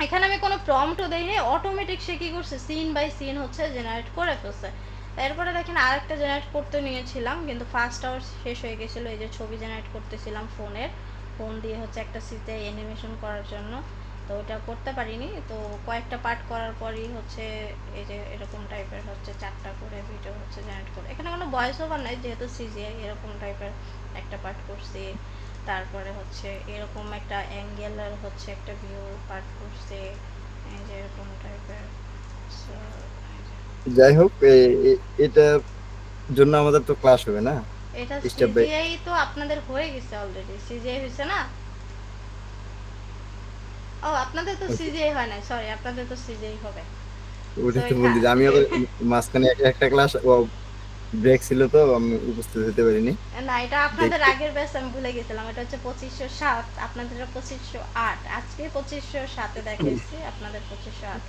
এখানে আমি কোনো প্রম্পটও দেইনি, অটোমেটিক সে কি করছে সিন বাই সিন হচ্ছে জেনারেট করে ফেলছে। তারপরে দেখেন আরেকটা জেনারেট করতে নিয়েছিলাম, কিন্তু ফার্স্ট আওয়ার শেষ হয়ে গেছিলো, এই যে ছবি জেনারেট করতেছিলাম ফোন দিয়ে হচ্ছে একটা সিতে অ্যানিমেশন করার জন্য, তো ওটা করতে পারিনি। তো কয়েকটা পার্ট করার পরই হচ্ছে এই যে এরকম টাইপের হচ্ছে 4টা করে ভিডিও হচ্ছে জেনারেট করে, এখানে কোনো ভয়েস ওভার নাই যেহেতু সিজিআই, এরকম টাইপের একটা পার্ট করছি, তারপরে হচ্ছে এরকম একটা অ্যাঙ্গেলের হচ্ছে একটা ভিউ পার্ট করছে, এই যে এরকম টাইপের। যাই হোক, এটার জন্য আমাদের তো ক্লাস হবে না, এটা স্টেপ বাই। সিজিআই তো আপনাদের হয়ে গেছে অলরেডি, সিজিআই হয়েছে না? ও আপনাদের তো সিজিআই হয় না, সরি, আপনাদের তো সিজিআই হবে। ওটা তো তো বলছি যে আমি আবার মাঝখানে একটা ক্লাস ব্রেক ছিল তো আমি উপস্থিত হতে পারিনি। না, এটা আপনাদের দেখতে আগের ব্যাচ, আমি ভুলে গেছিলাম। এটা হচ্ছে 2507, আপনাদের 2508। আজকে 2507 দেখাইছি, আপনাদের 2508।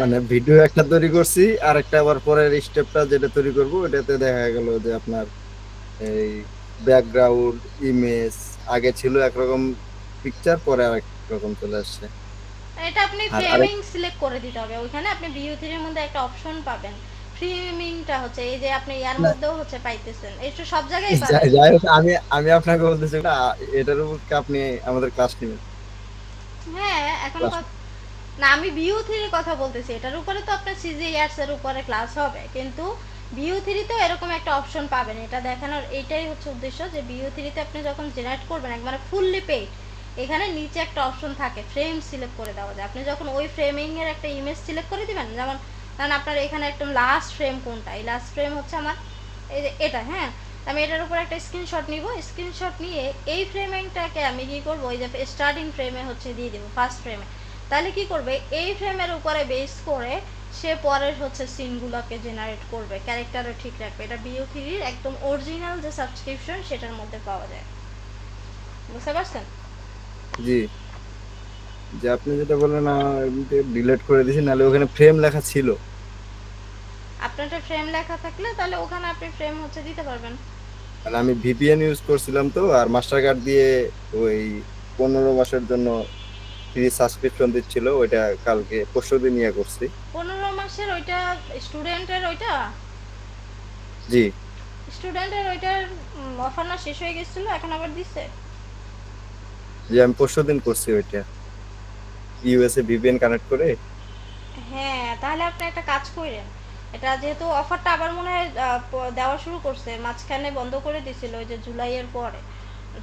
মানে ভিডিও একটা তৈরি করছি, আর একটা আবার পরের স্টেপটা যেটা তৈরি করব ওটাতে দেখা গেল যে আপনার এই ব্যাকগ্রাউন্ড ইমেজ আগে ছিল একরকম পিকচার, পরে আরেক রকম চলে আসছে। এটা আপনি আর ফ্রেমিং সিলেক্ট করে দিতে হবে। ওখানে আপনি ভিউ 3 এর মধ্যে একটা অপশন পাবেন, ফ্রেমিংটা হচ্ছে এই যে আপনি ইয়ার মধ্যেও হচ্ছে পাইতেছেন, এটা সব জায়গায় পাবেন। যাই হোক, আমি আপনাকে বলতেছি না, এটার উপর কি আপনি আমাদের ক্লাস নেবেন? হ্যাঁ, এখন না, আমি ভিউ 3 এর কথা বলতেছি। এটার উপরে তো আপনার সিজিএস এর উপরে ক্লাস হবে, কিন্তু ভিউ 3 তেও এরকম একটা অপশন পাবেন। এটা দেখানোর এটাই হচ্ছে উদ্দেশ্য যে ভিউ 3 তে আপনি যখন জেনারেট করবেন একবারে ফুললি পেইড, এখানে নিচে একটা অপশন থাকে ফ্রেম সিলেক্ট করে দেওয়া যায়। আপনি যখন ওই ফ্রেমিং এর একটা ইমেজ সিলেক্ট করে দিবেন, যেমন কারণ আপনার এখানে একদম লাস্ট ফ্রেম কোনটা, এই লাস্ট ফ্রেম হচ্ছে আমার এই যে এটা। হ্যাঁ, আমি এটার উপর একটা স্ক্রিনশট নিব, স্ক্রিনশট নিয়ে এই ফ্রেমিংটাকে আমি কি করব, ওই যে স্টার্টিং ফ্রেমে হচ্ছে দিয়ে দেবো, ফার্স্ট ফ্রেমে। তাহলে কি করবে, এই ফ্রেমের উপরে বেস করে সে পরের হচ্ছে সিনগুলোকে জেনারেট করবে, ক্যারেক্টারও ঠিক রাখবে। এটা ভিউ 3 একদম অরিজিনাল যে সাবস্ক্রিপশন সেটার মধ্যে পাওয়া যায়, বুঝতে পারছেন? জি, যে আপনি যেটা বললেন ডিলিট করে দিয়েছি, নাহলে ওখানে ফ্রেম লেখা ছিল। আপনারটা ফ্রেম লেখা থাকলে তাহলে ওখানে আপনি ফ্রেম হচ্ছে দিতে পারবেন। আর আমি ভিপিএন ইউজ করছিলাম তো, আর মাস্টার কার্ড দিয়ে ওই 15 মাসের জন্য ফ্রি সাবস্ক্রিপশন দিচ্ছিল, ওইটা কালকে পরশুদিন ইয়ে করছি। 15 মাসের ওইটা স্টুডেন্টের, ওইটা জি, স্টুডেন্টের ওইটার অফার না শেষ হয়ে গেছিল, এখন আবার দিছে। যে আমি পরশুদিন করছি ওইটা, ইউএসএ ভিপিএন কানেক্ট করে। হ্যাঁ, তাহলে আপনি একটা কাজ করেন, এটা যেহেতু অফারটা আবার মনে হয় দেওয়া শুরু করছে, মাঝখানে বন্ধ করে দিছিল ওই যে জুলাইয়ের পরে,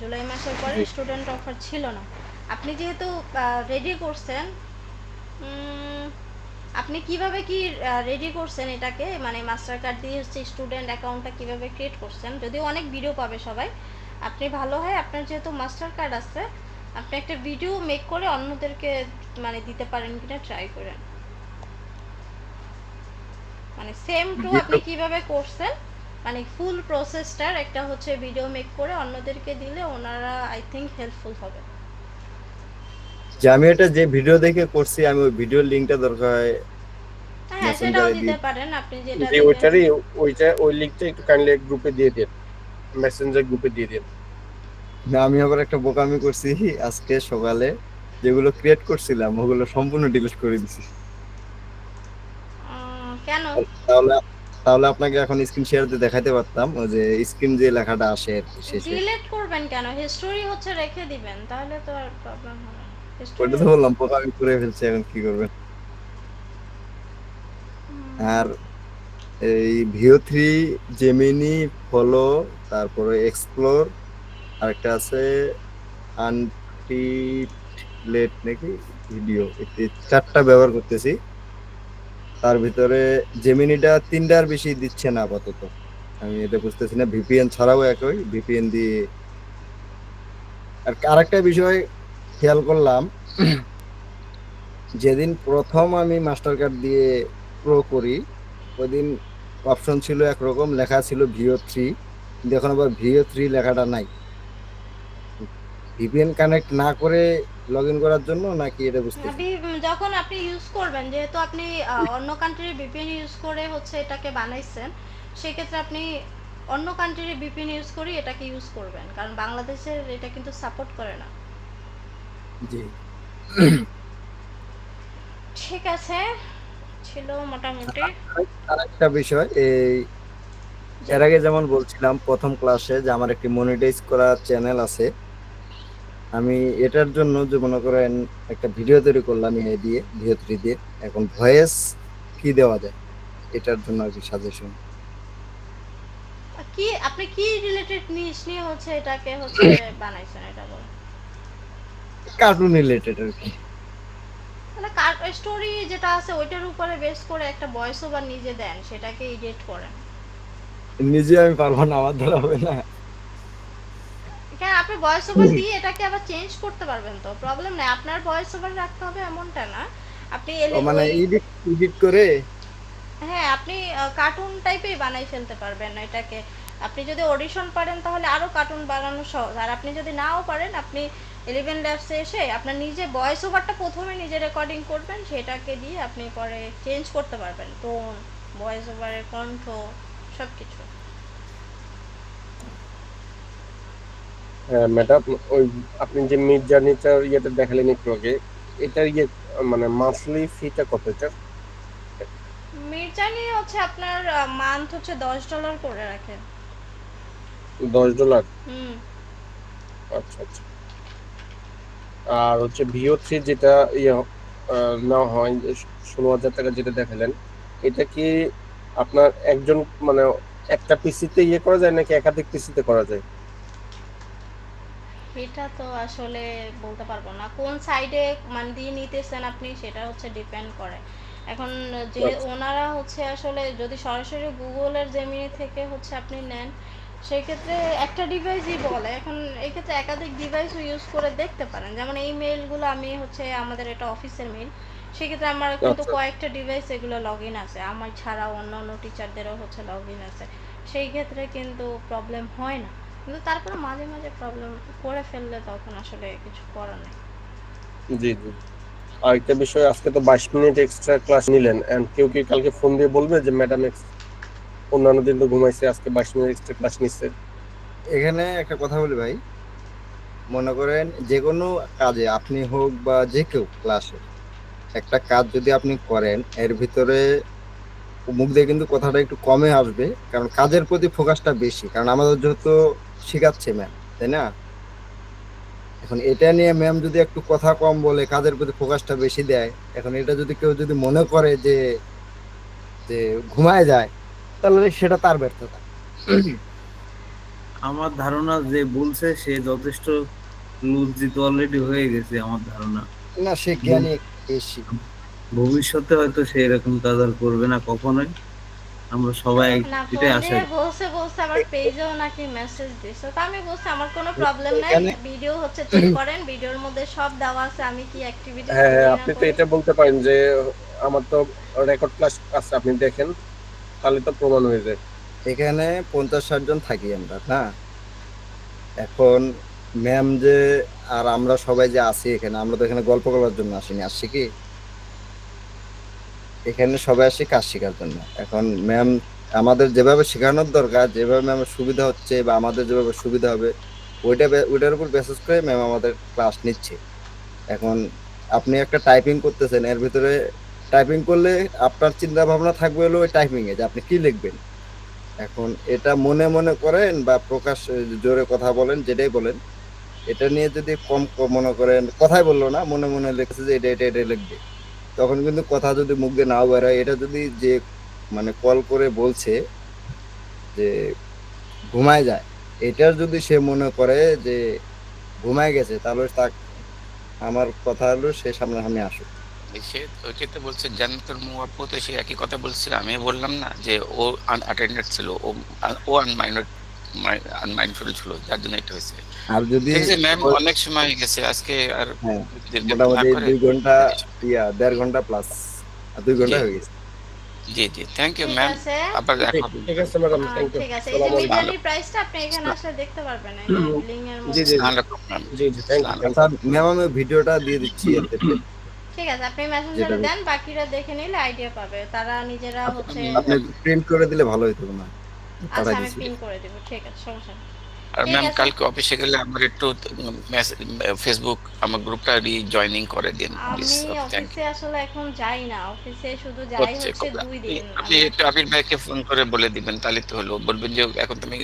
জুলাই মাসের পরে স্টুডেন্ট অফার ছিল না। আপনি যেহেতু রেডি করছেন, আপনি কিভাবে কি রেডি করছেন এটাকে, মানে মাস্টার কার্ড দিয়ে হচ্ছে স্টুডেন্ট অ্যাকাউন্টটা কিভাবে ক্রিয়েট করছেন, যদিও অনেক ভিডিও পাবে সবাই। আপনি ভালো হয় আপনার যেহেতু মাস্টার কার্ড আছে, আপনি একটা ভিডিও মেক করে অন্যদেরকে মানে দিতে পারেন কিনা ট্রাই করেন, মানে সেম টু আপনি কিভাবে করছেন, মানে ফুল প্রসেসটার একটা হচ্ছে ভিডিও মেক করে অন্যদেরকে দিলে ওনারা আই থিংক হেল্পফুল হবে। যে আমি এটা যে ভিডিও দেখে করছি, আমি ওই ভিডিওর লিংকটা দরকার হয় হ্যাঁ, সেটাও দিতে পারেন আপনি যেটা জি, ওইটারই ওই লিংকটা একটু কাইন্ডলি গ্রুপে দিয়ে দেন, মেসেঞ্জার গ্রুপে দিয়ে দেন। না, আমি আবার একটা বোকামি করছি আজকে সকালে, যেগুলো ক্রিয়েট করছিলাম ওগুলো সম্পূর্ণ ডিলিট করে দিছি। কেন? তাহলে তাহলে আপনাকে এখন স্ক্রিন শেয়ার দিয়ে দেখাতে পারতাম, ওই যে স্ক্রিন যে লেখাটা আসে আর কি শেষে। ডিলিট করবেন কেন? হিস্টোরি হচ্ছে রেখে দিবেন, তাহলে তো আর প্রবলেম হবে না। ওইটা তো বললাম বোকামি করে ফেলছি, এখন কি করবেন? আর এই ভিও 3, জেমিনি, ফলো, তারপরে এক্সপ্লোর, আরেকটা আছে আনটিলেট নাকি ভিডিও, এই 4টা ব্যবহার করতেছি। তার ভিতরে জেমিনিটা 3টার বেশি দিচ্ছে না আপাতত, আমি এটা বুঝতেছি না। ভিপিএন ছাড়াও একই ভিপিএন দিয়ে। আর আরেকটা বিষয় খেয়াল করলাম, যেদিন প্রথম আমি মাস্টার কার্ড দিয়ে প্রো করি, ওই দিন অপশন ছিল একরকম, লেখা ছিল ভিও 3, কিন্তু এখন আবার ভিও 3 লেখাটা নাই। ভিপিএন কানেক্ট না করে লগ ইন করার জন্য নাকি এটা বুঝতে যখন আপনি ইউজ করবেন, যেহেতু আপনি অন্য কান্ট্রির ভিপিএন ইউজ করে হচ্ছে এটাকে বানাইছেন, সেক্ষেত্রে আপনি অন্য কান্ট্রির ভিপিএন ইউজ করে এটাকে ইউজ করবেন, কারণ বাংলাদেশের এটা কিন্তু সাপোর্ট করে না। জি, ঠিক আছে, ছিল মোটামুটি। আরেকটা বিষয়, এই এর আগে যেমন বলছিলাম প্রথম ক্লাসে যে আমার একটি মনিটাইজ করা চ্যানেল আছে, আমি এটার জন্য যে মনে করেন একটা ভিডিও তৈরি করলাম এ দিয়ে ভিও 3 দিয়ে, এখন ভয়েস কি দেওয়া যায় এটার জন্য আর কি সাজেশন। কি আপনি কি রিলেটেড নিউজ নিয়ে হচ্ছে এটাকে হচ্ছে বানাইছেন, এটা বলেন। কার্টুন রিলেটেড আর কি, মানে স্টোরি যেটা আছে ওইটার উপরে বেস করে একটা ভয়েস ওভার নিজে দেন, সেটাকে এডিট করেন। নিজে আমি পারবো না, আমার দ্বারা হবে না। হ্যাঁ, আপনি ভয়েস ওভার দিয়ে এটাকে আবার চেঞ্জ করতে পারবেন, তো প্রবলেম নাই। আপনার ভয়েস ওভার রাখতে হবে এমনটা না, আপনি ও মানে ওই এডিট করে হ্যাঁ, আপনি কার্টুন টাইপেই বানাই ফেলতে পারবেন এটাকে। আপনি যদি অডিশন পারেন তাহলে আরো কার্টুন বানানো সহজ। আর আপনি যদি নাও পারেন, আপনি 11 ল্যাবসে এসে আপনার নিজে ভয়েস ওভারটা প্রথমে নিজে রেকর্ডিং করবেন, সেটাকে দিয়ে আপনি পরে চেঞ্জ করতে পারবেন টোন, ভয়েস ওভারের কণ্ঠ, সবকিছু। হ্যাঁ ম্যাডাম, ওই আপনি যে মিড জার্নিটার ইয়েটা দেখালেন একটু আগে, এটার ইয়ে মানে মান্থলি ফিটা কত এটা? মির্জানি হচ্ছে আপনার মান্থ হচ্ছে $10 করে রাখেন। $10? হুম। আচ্ছা আচ্ছা। আর হচ্ছে VO3 যেটা ইয়ে নেওয়া হয় 16,000 টাকা যেটা দেখালেন, এটা কি আপনার একজন মানে একটা পিসিতে ইয়ে করা যায় নাকি একাধিক পিসিতে করা যায়? এটা তো আসলে বলতে পারবো না কোন সাইডে মানে দিয়ে নিতেছেন আপনি, সেটা হচ্ছে ডিপেন্ড করে। এখন যে আচ্ছা। ওনারা হচ্ছে আসলে যদি সরাসরি গুগলের জেমিনি থেকে হচ্ছে আপনি নেন, সেক্ষেত্রে একটা ডিভাইসই বলে। এখন এক্ষেত্রে একাধিক ডিভাইসও ইউজ করে দেখতে পারেন। যেমন এই মেইলগুলো আমি হচ্ছে আমাদের এটা অফিসের মেইল, সেক্ষেত্রে আমার কিন্তু আচ্ছা কয়েকটা ডিভাইস এগুলো লগ ইন আছে, আমার ছাড়াও অন্য অন্য টিচারদেরও হচ্ছে লগ ইন আছে। সেই ক্ষেত্রে কিন্তু প্রবলেম হয় না, কিন্তু তারপরে মাঝে মাঝে প্রবলেম করে ফেললে তখন আসলে কিছু করার নেই। জি জি। আর একটা বিষয়, আজকে তো 22 মিনিট এক্সট্রা ক্লাস নিলেন, এন্ড কেউ কি কালকে ফোন দিয়ে বলবে যে ম্যাডাম অন্যান্য দিন তো ঘুমাইছে, আজকে 22 মিনিট এক্সট্রা ক্লাস নিচ্ছে? এখানে একটা কথা বলি ভাই, মনে করেন যে কোনো কাজে আপনি হোক বা যে কেউ ক্লাসে একটা কাজ যদি আপনি করেন, এর ভিতরে মুখ দিয়ে কিন্তু কথাটা একটু কমে আসবে, কারণ কাজের প্রতি ফোকাসটা বেশি, কারণ আমাদের যেহেতু শেখাচ্ছে ম্যাম, তাই না? এখন এটা নিয়ে ম্যাম যদি একটু কথা কম বলে, কাজের প্রতি ফোকাসটা বেশি দেয়, এখন এটা যদি কেউ যদি মনে করে যে যে ঘুমায় যায়, তাহলে সেটা তার ব্যর্থতা। আমার ধারণা যে বলছে সে যথেষ্ট লজ্জিত অলরেডি হয়ে গেছে আমার ধারণা। না, সে জ্ঞানী বেশি। ভবিষ্যতে হয়তো সে এরকম কাজ আর করবে না কখনোই, আমরা সবাই না, এটাই ফোন আশা দিয়ে করি। বলছে আমার পেজেও নাকি মেসেজ দিছে, তো আমি বলছি আমার কোনো প্রবলেম নাই, এখানে ভিডিও হচ্ছে চেক করেন, ভিডিওর মধ্যে সব দেওয়া আছে আমি কি অ্যাক্টিভিটিস হ্যাঁ করি না আপনি তো করি। এটা বলতে পারেন যে আমার তো রেকর্ড ক্লাস আছে, আপনি দেখেন, তাহলে তো প্রমাণ হয়ে যায়। এখানে 50-60 জন থাকি আমরা, না? এখন ম্যাম যে আর আমরা সবাই যে আছি এখানে, আমরা তো এখানে গল্প করার জন্য আসিনি, আসছি কি এখানে সবাই আসি কাজ শেখার জন্য। এখন ম্যাম আমাদের যেভাবে শেখানোর দরকার, যেভাবে ম্যামের সুবিধা হচ্ছে বা আমাদের যেভাবে সুবিধা হবে, ওইটার উপর বেসিস করে ম্যাম আমাদের ক্লাস নিচ্ছে। এখন আপনি একটা টাইপিং করতেছেন, এর ভিতরে টাইপিং করলে আপনার চিন্তা ভাবনা থাকবে হলো ওই টাইপিং এ যে আপনি কি লিখবেন। এখন এটা মনে মনে করেন বা প্রকাশ জোরে কথা বলেন, যেটাই বলেন, এটা নিয়ে যদি মনে করেন কথাই বললো না, মনে মনে লিখছে যে এটা এটা এটা লিখবে, তখন কিন্তু কথা যদি মুখ দিয়ে নাও বেরোয়, এটা যদি যে মানে কল করে বলছে যে ঘুমায় যায়, এটার যদি সে মনে করে যে ঘুমায় গেছে, তাহলে আমার কথা হলো সে সামনাসামনি আসুক। সে ওই ক্ষেত্রে বলছে জান্নাতুল মুআপ্পু, তো সে একই কথা বলছিল, আমি বললাম না যে ও আনঅ্যাটেন্ডেড ছিল, ও আনমাইন্ডফুল ছিল, যার জন্য এটা হয়েছে। আর যদি ঠিক আছে ম্যাম, অনেক সময় হয়ে গেছে আজকে, আর হ্যাঁ, দীর্ঘায়িত না মোটামুটি করে 2 ঘন্টা, 1.5 ঘন্টা প্লাস, 2 ঘন্টা জি হয়ে গেছে। জি জি, থ্যাংক ইউ ঠিক ম্যাম, আছে, আবার দেখা হবে। ঠিক আছে ম্যাডাম, থ্যাংক ইউ। ঠিক আছে। এই যে আসসালামু আলাইকুম। মিডজানির প্রাইসটা আপনি এখানে আসলে দেখতে পারবেন, এই যে লিঙ্ক এর জি মধ্যে। জি আসসালামু আলাইকুম ম্যাম। জি জি, থ্যাংক ইউ। আচ্ছা ম্যাম, আমি ভিডিওটা দিয়ে দিচ্ছি এতে, ঠিক আছে, আপনি যেটা মেসেঞ্জারে দেন, বাকিরা দেখে নিলে আইডিয়া পাবে, তারা নিজেরা হচ্ছে। আপনি প্রিন্ট করে দিলে ভালো হতো না, আচ্ছা, পাঠাই আমি দিচ্ছি। পিন করে দেব, ঠিক আছে, সমস্যা নেই। আর ঠিক ম্যাম আছে, কালকে অফিসে গেলে আমার একটু ফেসবুক আমার গ্রুপটা রিজয়নিং করে দিন প্লিজ। আমি থ্যাংক অফিসে আসলে এখন যাই না, অফিসে শুধু ইউ। যাই হচ্ছে হচ্ছে 2 দিন। আপনি একটু আবির ভাইকে ফোন করে বলে দিবেন, তাহলে তো হলো। বলবেন যে এখন তুমি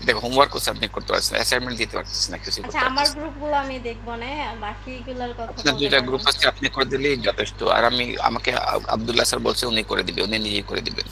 দেখো হোমওয়ার্কও সাবমিট করতে পারছো না, অ্যাসাইনমেন্ট দিতে পারছিস না, কিছু আচ্ছা, করতে আমার পারছিস না। গ্রুপগুলো আমি দেখবো না, বাকিগুলোর কথা আপনার বলতে 2টা পারবো গ্রুপ না। আছে, আপনি করে দিলেই যথেষ্ট। আর আমাকে আব্দুল্লাহ স্যার বলছে উনি করে দিবে, উনি নিজেই করে দিবেন।